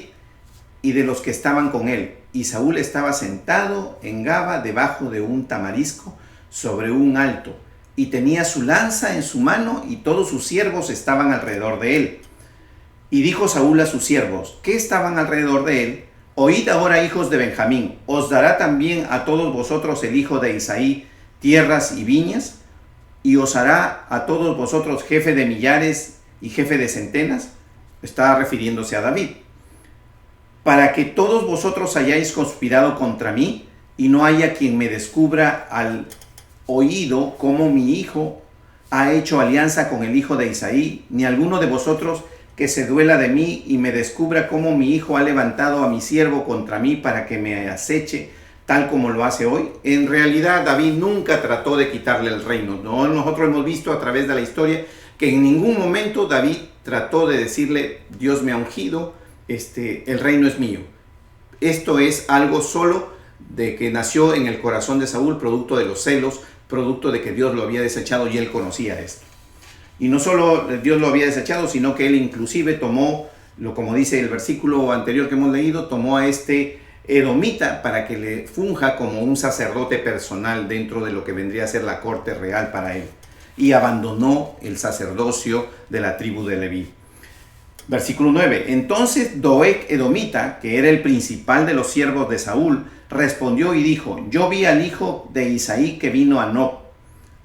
y de los que estaban con él. Y Saúl estaba sentado en Gaba debajo de un tamarisco sobre un alto, y tenía su lanza en su mano, y todos sus siervos estaban alrededor de él. Y dijo Saúl a sus siervos, que estaban alrededor de él, oíd ahora, hijos de Benjamín, ¿os dará también a todos vosotros el hijo de Isaí tierras y viñas? ¿Y os hará a todos vosotros jefe de millares y jefe de centenas? Está refiriéndose a David. Para que todos vosotros hayáis conspirado contra mí, y no haya quien me descubra al oído cómo mi hijo ha hecho alianza con el hijo de Isaí, ni alguno de vosotros que se duela de mí y me descubra cómo mi hijo ha levantado a mi siervo contra mí para que me aceche tal como lo hace hoy. En realidad David nunca trató de quitarle el reino. ¿No? Nosotros hemos visto a través de la historia que en ningún momento David trató de decirle, Dios me ha ungido, el reino es mío. Esto es algo solo de que nació en el corazón de Saúl, producto de los celos, producto de que Dios lo había desechado y él conocía esto. Y no solo Dios lo había desechado, sino que él inclusive tomó, como dice el versículo anterior que hemos leído, tomó a este edomita para que le funja como un sacerdote personal dentro de lo que vendría a ser la corte real para él. Y abandonó el sacerdocio de la tribu de Leví. Versículo 9. Entonces Doeg edomita, que era el principal de los siervos de Saúl, respondió y dijo, yo vi al hijo de Isaí que vino a Nob,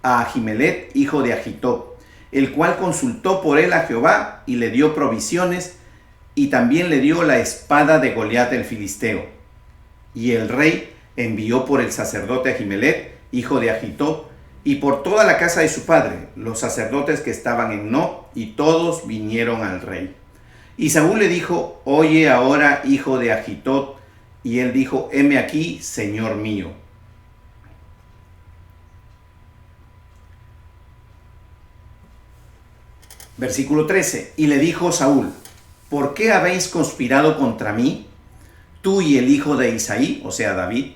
a Ahimelech, hijo de Ahitob, el cual consultó por él a Jehová y le dio provisiones, y también le dio la espada de Goliat el filisteo. Y el rey envió por el sacerdote Ahimelech, hijo de Ahitob, y por toda la casa de su padre, los sacerdotes que estaban en Nob, y todos vinieron al rey. Y Saúl le dijo, oye ahora, hijo de Ahitob, y él dijo, heme aquí, señor mío. Versículo 13. Y le dijo Saúl, ¿por qué habéis conspirado contra mí, tú y el hijo de Isaí, o sea David,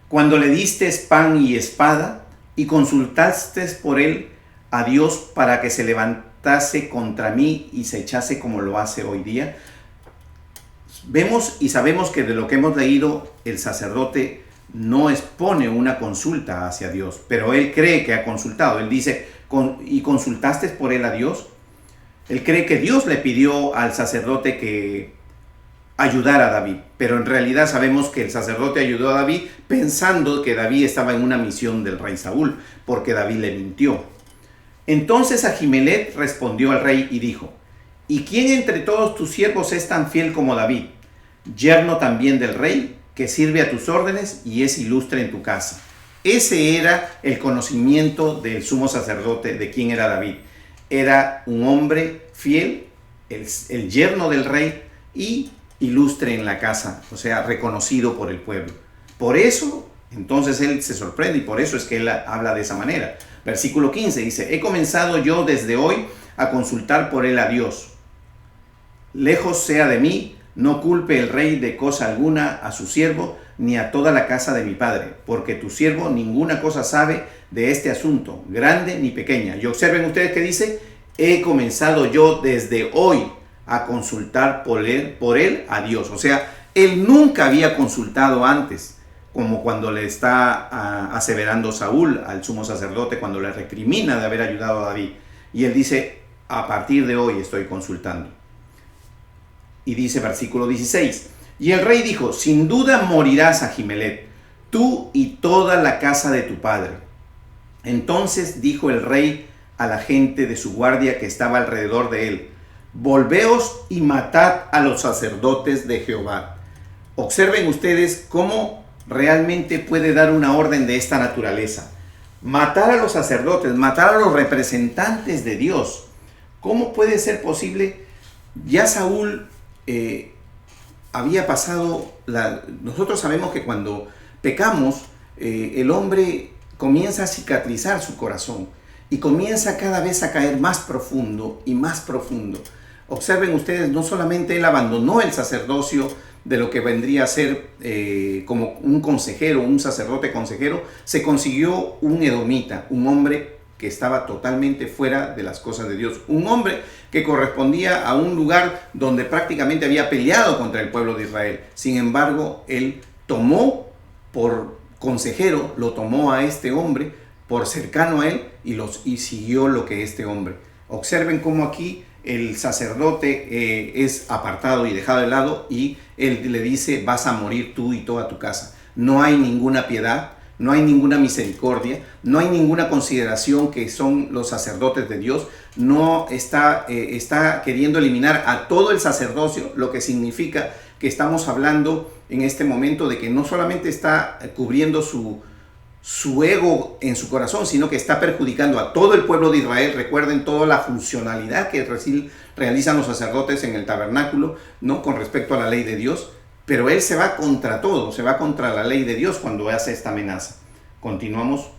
cuando le distes pan y espada, y consultaste por él a Dios para que se levantase contra mí y se echase como lo hace hoy día? Vemos y sabemos que de lo que hemos leído, el sacerdote no expone una consulta hacia Dios, pero él cree que ha consultado. Él dice, ¿y consultaste por él a Dios? Él cree que Dios le pidió al sacerdote que ayudar a David. Pero en realidad sabemos que el sacerdote ayudó a David pensando que David estaba en una misión del rey Saúl, porque David le mintió. Entonces Ahimelech respondió al rey y dijo: ¿Y quién entre todos tus siervos es tan fiel como David, yerno también del rey, que sirve a tus órdenes y es ilustre en tu casa? Ese era el conocimiento del sumo sacerdote de quién era David. Era un hombre fiel, el yerno del rey y ilustre en la casa, o sea, reconocido por el pueblo. Por eso, entonces él se sorprende y por eso es que él habla de esa manera. Versículo 15 dice: he comenzado yo desde hoy a consultar por él a Dios. Lejos sea de mí, no culpe el rey de cosa alguna a su siervo, ni a toda la casa de mi padre, porque tu siervo ninguna cosa sabe de este asunto, grande ni pequeña. Y observen ustedes que dice: he comenzado yo desde hoy a consultar por él a Dios. O sea, él nunca había consultado antes, como cuando le está aseverando Saúl al sumo sacerdote, cuando le recrimina de haber ayudado a David. Y él dice: a partir de hoy estoy consultando. Y dice versículo 16: y el rey dijo: sin duda morirás, Ahimelech, tú y toda la casa de tu padre. Entonces dijo el rey a la gente de su guardia que estaba alrededor de él: volveos y matad a los sacerdotes de Jehová. Observen ustedes cómo realmente puede dar una orden de esta naturaleza. Matar a los sacerdotes, matar a los representantes de Dios. ¿Cómo puede ser posible? Ya Saúl había pasado, nosotros sabemos que cuando pecamos, el hombre comienza a cicatrizar su corazón y comienza cada vez a caer más profundo y más profundo. Observen ustedes, no solamente él abandonó el sacerdocio de lo que vendría a ser como un consejero, un sacerdote consejero, se consiguió un edomita, un hombre que estaba totalmente fuera de las cosas de Dios, un hombre que correspondía a un lugar donde prácticamente había peleado contra el pueblo de Israel. Sin embargo, él tomó por consejero, lo tomó a este hombre por cercano a él y siguió lo que este hombre. Observen cómo aquí el sacerdote es apartado y dejado de lado y él le dice: vas a morir tú y toda tu casa. No hay ninguna piedad, no hay ninguna misericordia, no hay ninguna consideración que son los sacerdotes de Dios. No está queriendo eliminar a todo el sacerdocio, lo que significa que estamos hablando en este momento de que no solamente está cubriendo su ego en su corazón, sino que está perjudicando a todo el pueblo de Israel. Recuerden toda la funcionalidad que realizan los sacerdotes en el tabernáculo, ¿no?, con respecto a la ley de Dios. Pero él se va contra todo, se va contra la ley de Dios cuando hace esta amenaza. Continuamos.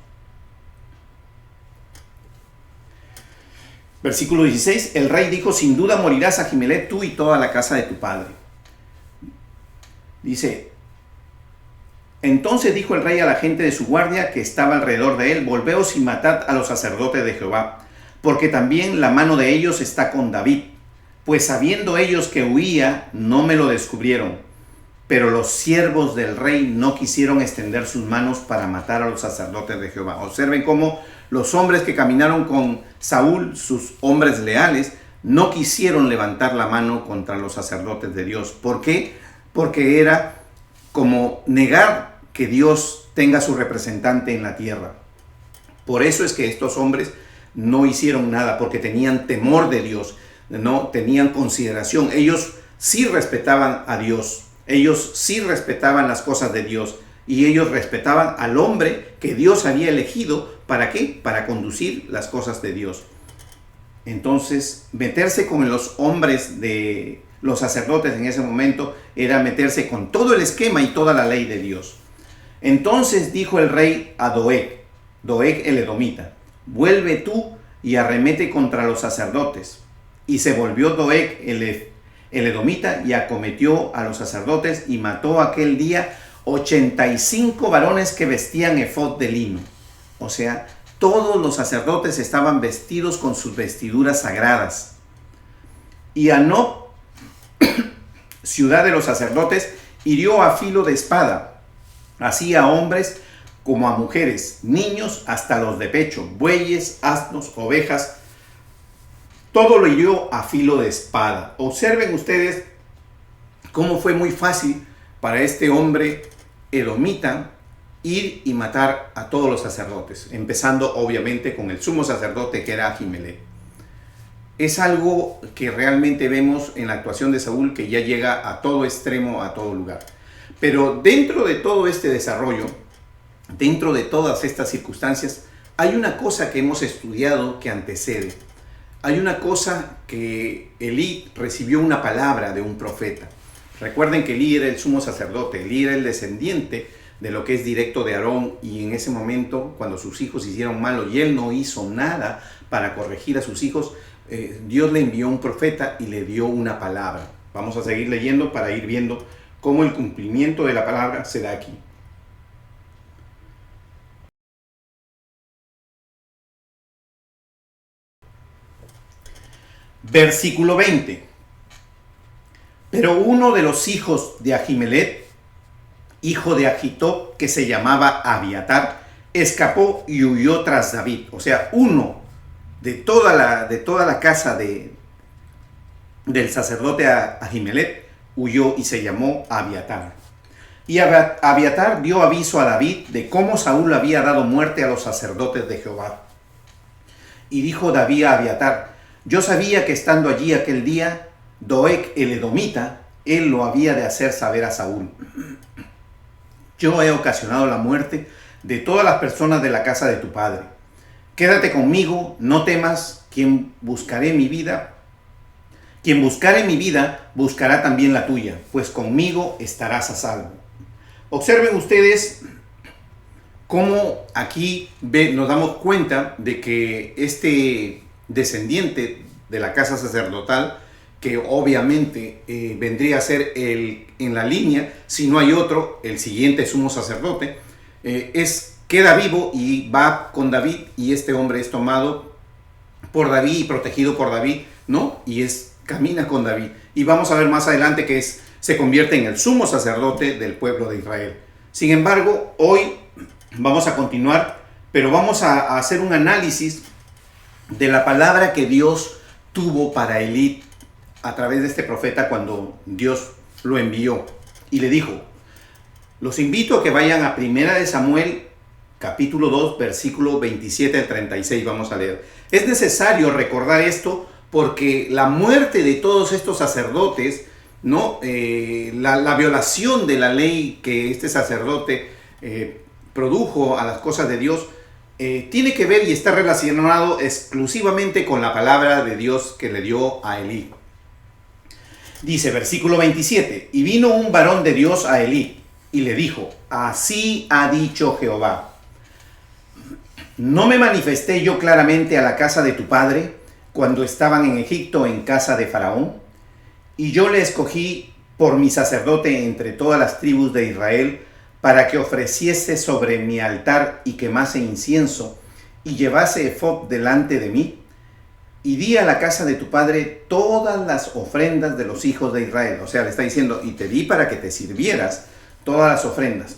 Versículo 16, el rey dijo: sin duda morirás, Ahimelech, tú y toda la casa de tu padre. Dice: entonces dijo el rey a la gente de su guardia que estaba alrededor de él: volveos y matad a los sacerdotes de Jehová, porque también la mano de ellos está con David, pues sabiendo ellos que huía, no me lo descubrieron. Pero los siervos del rey no quisieron extender sus manos para matar a los sacerdotes de Jehová. Observen cómo los hombres que caminaron con Saúl, sus hombres leales, no quisieron levantar la mano contra los sacerdotes de Dios. ¿Por qué? Porque era como negar que Dios tenga su representante en la tierra. Por eso es que estos hombres no hicieron nada, porque tenían temor de Dios, no tenían consideración. Ellos sí respetaban a Dios. Ellos sí respetaban las cosas de Dios y ellos respetaban al hombre que Dios había elegido. ¿Para qué? Para conducir las cosas de Dios. Entonces, meterse con los hombres de los sacerdotes en ese momento era meterse con todo el esquema y toda la ley de Dios. Entonces dijo el rey a Doeg el edomita: vuelve tú y arremete contra los sacerdotes. Y se volvió Doeg el edomita y acometió a los sacerdotes y mató aquel día 85 varones que vestían efod de lino. O sea, todos los sacerdotes estaban vestidos con sus vestiduras sagradas. Y a Nob, ciudad de los sacerdotes, hirió a filo de espada, así a hombres como a mujeres, niños hasta los de pecho, bueyes, asnos, ovejas. Todo lo hirió a filo de espada. Observen ustedes cómo fue muy fácil para este hombre edomita ir y matar a todos los sacerdotes, empezando obviamente con el sumo sacerdote que era Ahimelech. Es algo que realmente vemos en la actuación de Saúl, que ya llega a todo extremo, a todo lugar. Pero dentro de todo este desarrollo, dentro de todas estas circunstancias, hay una cosa que hemos estudiado que antecede. Hay una cosa que Elí recibió una palabra de un profeta. Recuerden que Elí era el sumo sacerdote, Elí era el descendiente de lo que es directo de Aarón, y en ese momento, cuando sus hijos hicieron malo y él no hizo nada para corregir a sus hijos, Dios le envió un profeta y le dio una palabra. Vamos a seguir leyendo para ir viendo cómo el cumplimiento de la palabra se da aquí. Versículo 20. Pero uno de los hijos de Ahimelech, hijo de Ahitob, que se llamaba Abiatar, escapó y huyó tras David. O sea, uno de toda la casa del sacerdote Ahimelech huyó y se llamó Abiatar. Y Abiatar dio aviso a David de cómo Saúl había dado muerte a los sacerdotes de Jehová. Y dijo David a Abiatar: yo sabía que estando allí aquel día, Doeg el edomita, él lo había de hacer saber a Saúl. Yo he ocasionado la muerte de todas las personas de la casa de tu padre. Quédate conmigo, no temas, quien buscare mi vida, buscará también la tuya, pues conmigo estarás a salvo. Observen ustedes cómo aquí nos damos cuenta de que este descendiente de la casa sacerdotal, que obviamente vendría a ser en la línea, si no hay otro, el siguiente sumo sacerdote, queda vivo y va con David, y este hombre es tomado por David y protegido por David, ¿no? Y camina con David. Y vamos a ver más adelante que se convierte en el sumo sacerdote del pueblo de Israel. Sin embargo, hoy vamos a continuar, pero vamos a hacer un análisis de la palabra que Dios tuvo para Elí a través de este profeta cuando Dios lo envió. Y le dijo: los invito a que vayan a 1 de Samuel, capítulo 2, versículo 27 al 36, vamos a leer. Es necesario recordar esto porque la muerte de todos estos sacerdotes, ¿no? La violación de la ley que este sacerdote produjo a las cosas de Dios, tiene que ver y está relacionado exclusivamente con la palabra de Dios que le dio a Elí. Dice, versículo 27, y vino un varón de Dios a Elí y le dijo: así ha dicho Jehová, ¿no me manifesté yo claramente a la casa de tu padre cuando estaban en Egipto en casa de Faraón? Y yo le escogí por mi sacerdote entre todas las tribus de Israel, para que ofreciese sobre mi altar y quemase incienso, y llevase ephod delante de mí. Y di a la casa de tu padre todas las ofrendas de los hijos de Israel. O sea, le está diciendo, y te di para que te sirvieras todas las ofrendas.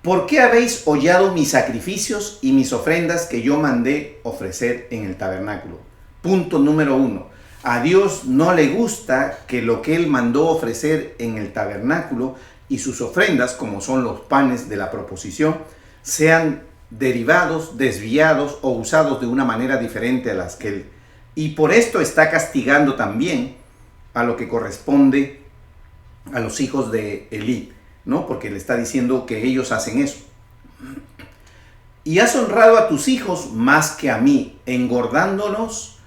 ¿Por qué habéis hollado mis sacrificios y mis ofrendas que yo mandé ofrecer en el tabernáculo? Punto número 1. A Dios no le gusta que lo que Él mandó ofrecer en el tabernáculo y sus ofrendas, como son los panes de la proposición, sean derivados, desviados o usados de una manera diferente a las que Él. Y por esto está castigando también a lo que corresponde a los hijos de Elí, ¿no? Porque le está diciendo que ellos hacen eso. Y has honrado a tus hijos más que a mí, engordándonos,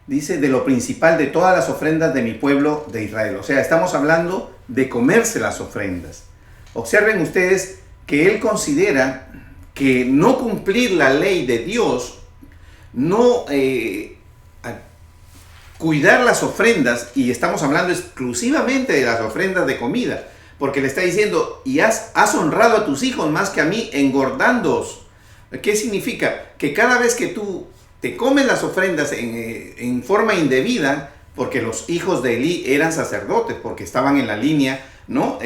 dice, de lo principal de todas las ofrendas de mi pueblo de Israel. O sea, estamos hablando de comerse las ofrendas. Observen ustedes que él considera que no cumplir la ley de Dios, no cuidar las ofrendas, y estamos hablando exclusivamente de las ofrendas de comida, porque le está diciendo, y has honrado a tus hijos más que a mí, engordándoos. ¿Qué significa? Que cada vez que tú te comes las ofrendas en forma indebida, porque los hijos de Elí eran sacerdotes, porque estaban en la línea, ¿no?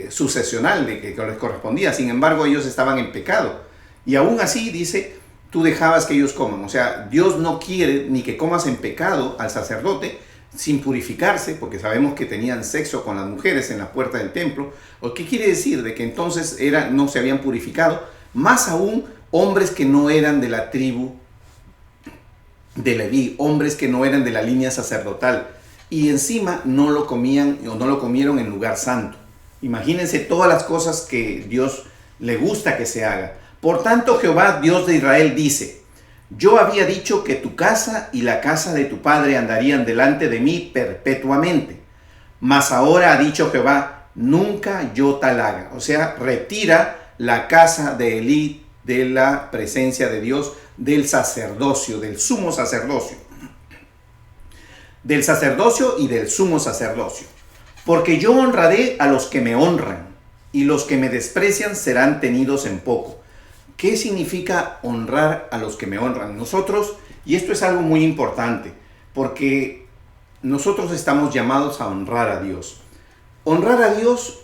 Sucesional de que les correspondía. Sin embargo, ellos estaban en pecado. Y aún así, dice, tú dejabas que ellos coman. O sea, Dios no quiere ni que comas en pecado al sacerdote, sin purificarse, porque sabemos que tenían sexo con las mujeres en la puerta del templo. ¿O qué quiere decir? De que entonces no se habían purificado. Más aún, hombres que no eran de la tribu de Leví, hombres que no eran de la línea sacerdotal. Y encima no lo comían o no lo comieron en lugar santo. Imagínense todas las cosas que Dios le gusta que se haga. Por tanto, Jehová, Dios de Israel, dice: yo había dicho que tu casa y la casa de tu padre andarían delante de mí perpetuamente. Mas ahora ha dicho Jehová: nunca yo tal haga. O sea, retira la casa de Elí de la presencia de Dios, del sacerdocio, del sumo sacerdocio. Del sacerdocio y del sumo sacerdocio. Porque yo honraré a los que me honran, y los que me desprecian serán tenidos en poco. ¿Qué significa honrar a los que me honran? Nosotros, y esto es algo muy importante, porque nosotros estamos llamados a honrar a Dios. Honrar a Dios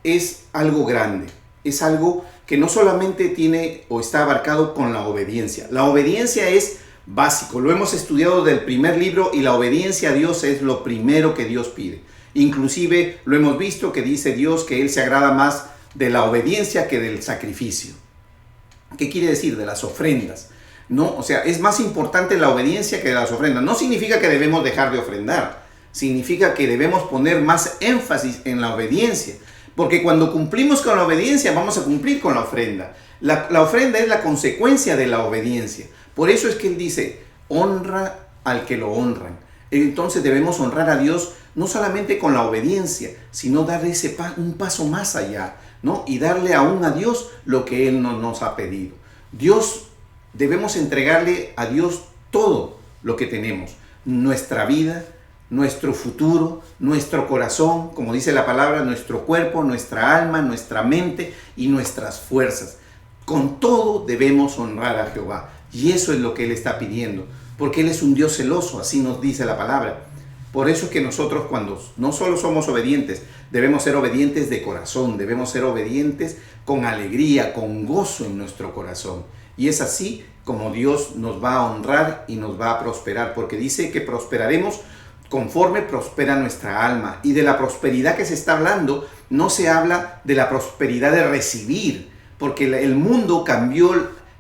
es algo grande, es algo que no solamente tiene o está abarcado con la obediencia. La obediencia es básico, lo hemos estudiado del primer libro, y la obediencia a Dios es lo primero que Dios pide. Inclusive lo hemos visto que dice Dios que Él se agrada más de la obediencia que del sacrificio. ¿Qué quiere decir? De las ofrendas. No, o sea, es más importante la obediencia que las ofrendas. No significa que debemos dejar de ofrendar. Significa que debemos poner más énfasis en la obediencia. Porque cuando cumplimos con la obediencia, vamos a cumplir con la ofrenda. La ofrenda es la consecuencia de la obediencia. Por eso es que Él dice: honra al que lo honran. Entonces debemos honrar a Dios no solamente con la obediencia, sino darle un paso más allá, ¿no? Y darle aún a Dios lo que Él nos ha pedido. Debemos entregarle a Dios todo lo que tenemos, nuestra vida, nuestro futuro, nuestro corazón, como dice la palabra, nuestro cuerpo, nuestra alma, nuestra mente y nuestras fuerzas. Con todo debemos honrar a Jehová, y eso es lo que Él está pidiendo, porque Él es un Dios celoso, así nos dice la palabra. Por eso es que nosotros, cuando no solo somos obedientes, debemos ser obedientes de corazón, debemos ser obedientes con alegría, con gozo en nuestro corazón. Y es así como Dios nos va a honrar y nos va a prosperar, porque dice que prosperaremos conforme prospera nuestra alma. Y de la prosperidad que se está hablando, no se habla de la prosperidad de recibir, porque el mundo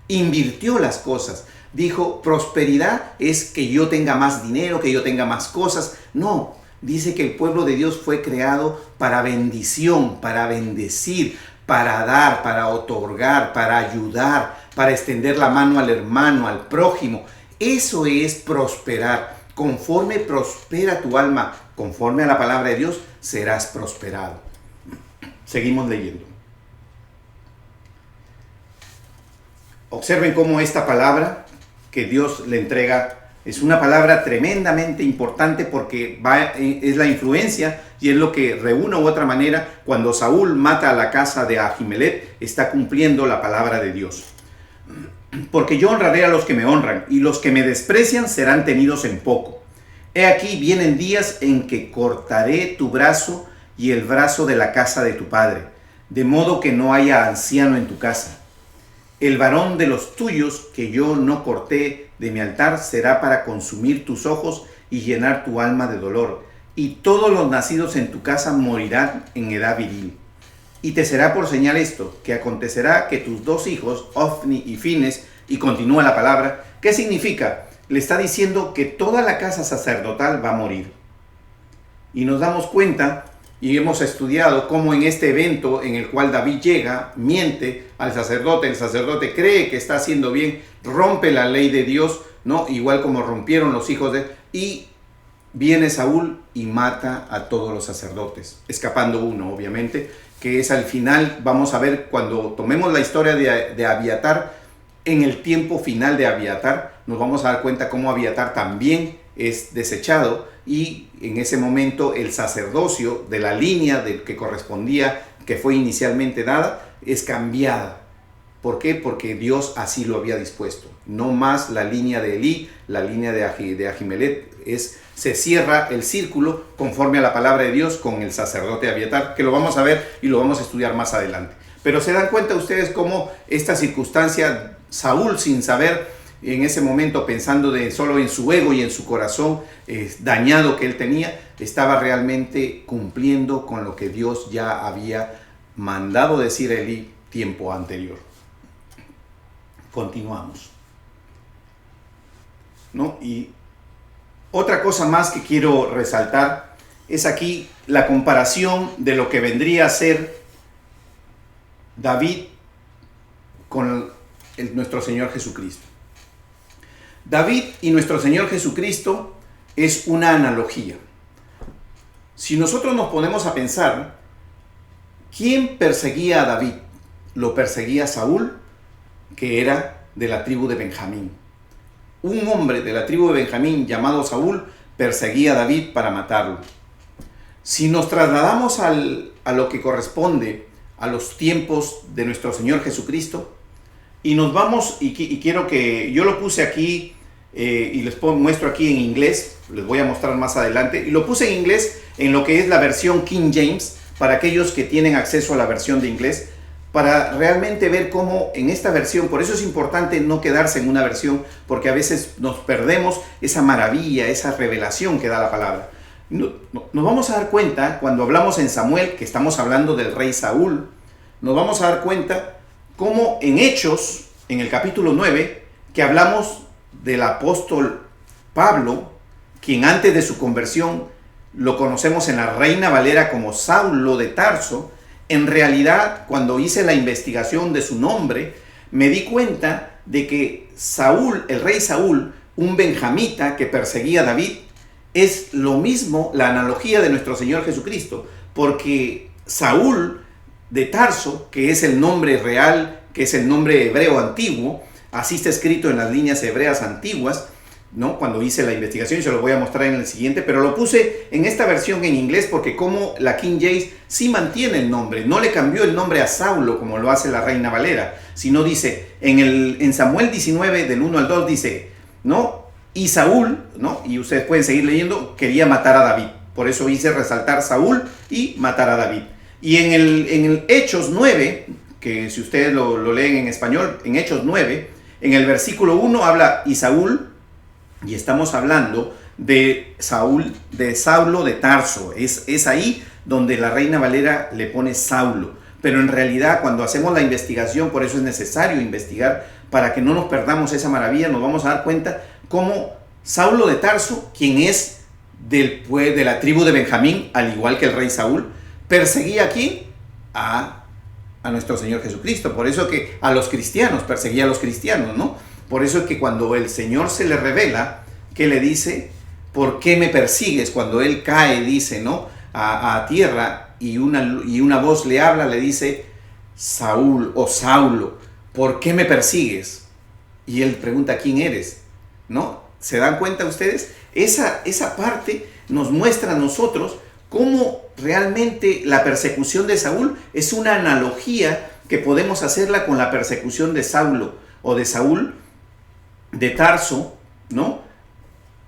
invirtió las cosas. Dijo, prosperidad es que yo tenga más dinero, que yo tenga más cosas. No, dice que el pueblo de Dios fue creado para bendición, para bendecir, para dar, para otorgar, para ayudar, para extender la mano al hermano, al prójimo. Eso es prosperar. Conforme prospera tu alma, conforme a la palabra de Dios, serás prosperado. Seguimos leyendo. Observen cómo esta palabra que Dios le entrega es una palabra tremendamente importante, porque es la influencia y es lo que de una u otra manera, cuando Saúl mata a la casa de Ahimelech, está cumpliendo la palabra de Dios. Porque yo honraré a los que me honran, y los que me desprecian serán tenidos en poco. He aquí vienen días en que cortaré tu brazo y el brazo de la casa de tu padre, de modo que no haya anciano en tu casa. El varón de los tuyos que yo no corté de mi altar será para consumir tus ojos y llenar tu alma de dolor. Y todos los nacidos en tu casa morirán en edad viril. Y te será por señal esto, que acontecerá que tus dos hijos, Ofni y Fines, y continúa la palabra. ¿Qué significa? Le está diciendo que toda la casa sacerdotal va a morir. Y nos damos cuenta, y hemos estudiado cómo en este evento en el cual David llega, miente al sacerdote, el sacerdote cree que está haciendo bien, rompe la ley de Dios, ¿no? Igual como rompieron los hijos y viene Saúl y mata a todos los sacerdotes, escapando uno, obviamente, que es al final. Vamos a ver cuando tomemos la historia de Abiatar, en el tiempo final de Abiatar, nos vamos a dar cuenta cómo Abiatar también es desechado, y en ese momento el sacerdocio de la línea que correspondía, que fue inicialmente dada, es cambiada. ¿Por qué? Porque Dios así lo había dispuesto. No más la línea de Elí, la línea de Ahimelech, se cierra el círculo conforme a la palabra de Dios con el sacerdote Abiatar, que lo vamos a ver y lo vamos a estudiar más adelante. Pero se dan cuenta ustedes cómo esta circunstancia, Saúl, sin saber, en ese momento pensando solo en su ego y en su corazón dañado que él tenía, estaba realmente cumpliendo con lo que Dios ya había mandado decir a Elí tiempo anterior. Continuamos, ¿no? Y otra cosa más que quiero resaltar es aquí la comparación de lo que vendría a ser David con nuestro Señor Jesucristo. David y nuestro Señor Jesucristo es una analogía. Si nosotros nos ponemos a pensar, ¿quién perseguía a David? Lo perseguía Saúl, que era de la tribu de Benjamín. Un hombre de la tribu de Benjamín llamado Saúl perseguía a David para matarlo. Si nos trasladamos a lo que corresponde a los tiempos de nuestro Señor Jesucristo, y nos vamos, y quiero que, yo lo puse aquí, y les muestro aquí en inglés, les voy a mostrar más adelante, y lo puse en inglés en lo que es la versión King James, para aquellos que tienen acceso a la versión de inglés, para realmente ver cómo en esta versión, por eso es importante no quedarse en una versión, porque a veces nos perdemos esa maravilla, esa revelación que da la palabra. Nos vamos a dar cuenta, cuando hablamos en Samuel, que estamos hablando del rey Saúl, nos vamos a dar cuenta cómo en Hechos, en el capítulo 9, que hablamos del apóstol Pablo, quien antes de su conversión lo conocemos en la Reina Valera como Saulo de Tarso. En realidad, cuando hice la investigación de su nombre, me di cuenta de que Saúl, el rey Saúl, un benjamita que perseguía a David, es lo mismo, la analogía de nuestro Señor Jesucristo, porque Saúl de Tarso, que es el nombre real, que es el nombre hebreo antiguo, así está escrito en las líneas hebreas antiguas, ¿no? Cuando hice la investigación, y se lo voy a mostrar en el siguiente, pero lo puse en esta versión en inglés porque como la King James sí mantiene el nombre, no le cambió el nombre a Saulo como lo hace la Reina Valera, sino dice, en Samuel 19 del 1 al 2 dice, ¿no? Y Saúl, ¿no? Y ustedes pueden seguir leyendo, quería matar a David, por eso hice resaltar Saúl y matar a David. Y en el Hechos 9, que si ustedes lo leen en español, en Hechos 9, en el versículo 1 habla y Saúl, y estamos hablando de Saúl, de Saulo de Tarso. Es ahí donde la Reina Valera le pone Saulo. Pero en realidad cuando hacemos la investigación, por eso es necesario investigar, para que no nos perdamos esa maravilla, nos vamos a dar cuenta cómo Saulo de Tarso, quien es de la tribu de Benjamín, al igual que el rey Saúl, perseguía aquí a nuestro Señor Jesucristo. Por eso que a los cristianos, perseguía a los cristianos, ¿no? Por eso es que cuando el Señor se le revela, que le dice, ¿por qué me persigues? Cuando él cae, dice, ¿no? A tierra y una voz le habla, le dice, Saúl o Saulo, ¿por qué me persigues? Y él pregunta, ¿quién eres? ¿No? ¿Se dan cuenta ustedes? Esa parte nos muestra a nosotros cómo realmente la persecución de Saúl es una analogía que podemos hacerla con la persecución de Saulo o de Saúl de Tarso, ¿no?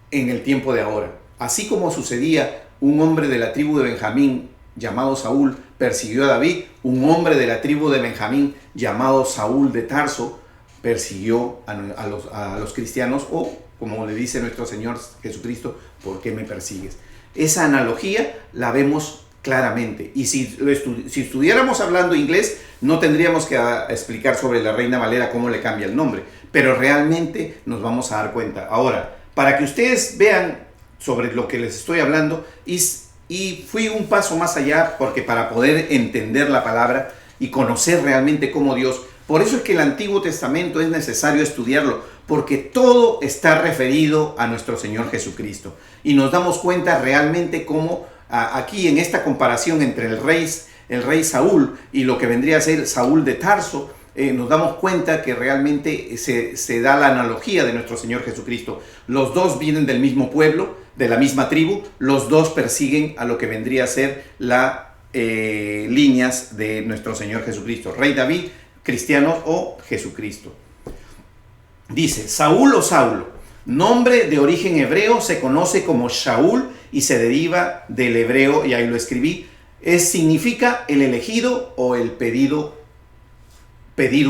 En el tiempo de ahora. Así como sucedía, un hombre de la tribu de Benjamín llamado Saúl persiguió a David, un hombre de la tribu de Benjamín llamado Saúl de Tarso persiguió a los cristianos, o como le dice nuestro Señor Jesucristo, ¿por qué me persigues? Esa analogía la vemos claramente, y si estuviéramos hablando inglés no tendríamos que explicar sobre la Reina Valera cómo le cambia el nombre, pero realmente nos vamos a dar cuenta. Ahora, para que ustedes vean sobre lo que les estoy hablando, y fui un paso más allá, porque para poder entender la palabra y conocer realmente cómo Dios, por eso es que el Antiguo Testamento es necesario estudiarlo, porque todo está referido a nuestro Señor Jesucristo, y nos damos cuenta realmente cómo aquí en esta comparación entre el rey Saúl y lo que vendría a ser Saúl de Tarso, nos damos cuenta que realmente se da la analogía de nuestro Señor Jesucristo. Los dos vienen del mismo pueblo, de la misma tribu, los dos persiguen a lo que vendría a ser las líneas de nuestro Señor Jesucristo. Rey David, cristianos o Jesucristo. Dice, Saúl o Saulo, nombre de origen hebreo, se conoce como Shaul y se deriva del hebreo, y ahí lo escribí, significa el elegido o el pedido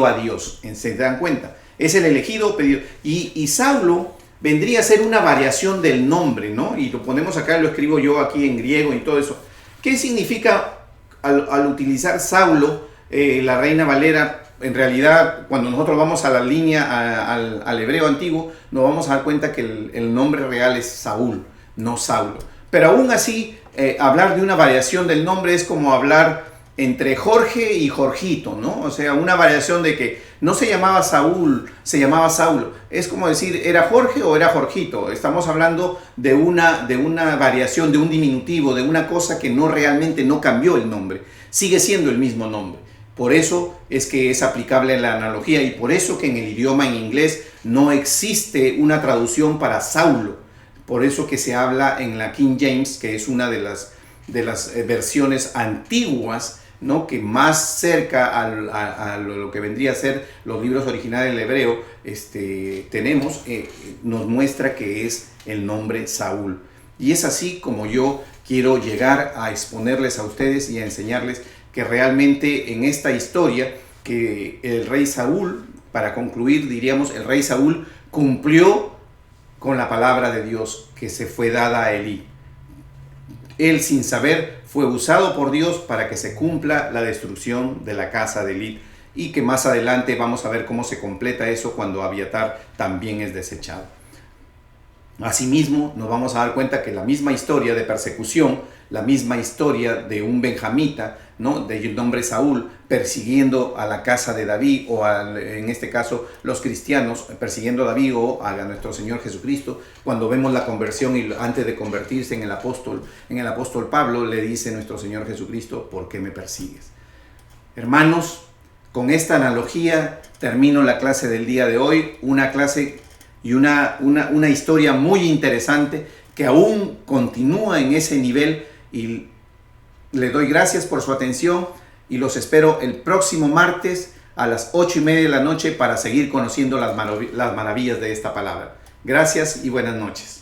a Dios. ¿Se dan cuenta? es el elegido, pedido. Y Saulo vendría a ser una variación del nombre, ¿no? Y lo ponemos acá, lo escribo yo aquí en griego y todo eso. ¿Qué significa al utilizar Saulo, la Reina Valera? En realidad, cuando nosotros vamos a la línea, al hebreo antiguo, nos vamos a dar cuenta que el nombre real es Saúl, no Saulo. Pero aún así, hablar de una variación del nombre es como hablar entre Jorge y Jorgito, ¿no? O sea, una variación de que no se llamaba Saúl, se llamaba Saulo. Es como decir, ¿era Jorge o era Jorgito? Estamos hablando de una variación, de un diminutivo, de una cosa que realmente no cambió el nombre. Sigue siendo el mismo nombre. Por eso es que es aplicable la analogía y por eso que en el idioma en inglés no existe una traducción para Saulo. Por eso que se habla en la King James, que es una de las versiones antiguas, ¿no? Que más cerca a lo que vendría a ser los libros originales del hebreo tenemos, nos muestra que es el nombre Saúl. Y es así como yo quiero llegar a exponerles a ustedes y a enseñarles que realmente en esta historia que el rey Saúl, para concluir diríamos, el rey Saúl cumplió con la palabra de Dios que se fue dada a Elí. Él sin saber fue usado por Dios para que se cumpla la destrucción de la casa de Elí y que más adelante vamos a ver cómo se completa eso cuando Abiatar también es desechado. Asimismo, nos vamos a dar cuenta que la misma historia de persecución, la misma historia de un benjamita, ¿no? De nombre Saúl, persiguiendo a la casa de David, o en este caso los cristianos, persiguiendo a David o a nuestro Señor Jesucristo. Cuando vemos la conversión y antes de convertirse en el apóstol Pablo, le dice nuestro Señor Jesucristo, ¿por qué me persigues? Hermanos, con esta analogía termino la clase del día de hoy, una clase y una historia muy interesante que aún continúa en ese nivel, y le doy gracias por su atención y los espero el próximo martes a las 8:30 de la noche para seguir conociendo las maravillas de esta palabra. Gracias y buenas noches.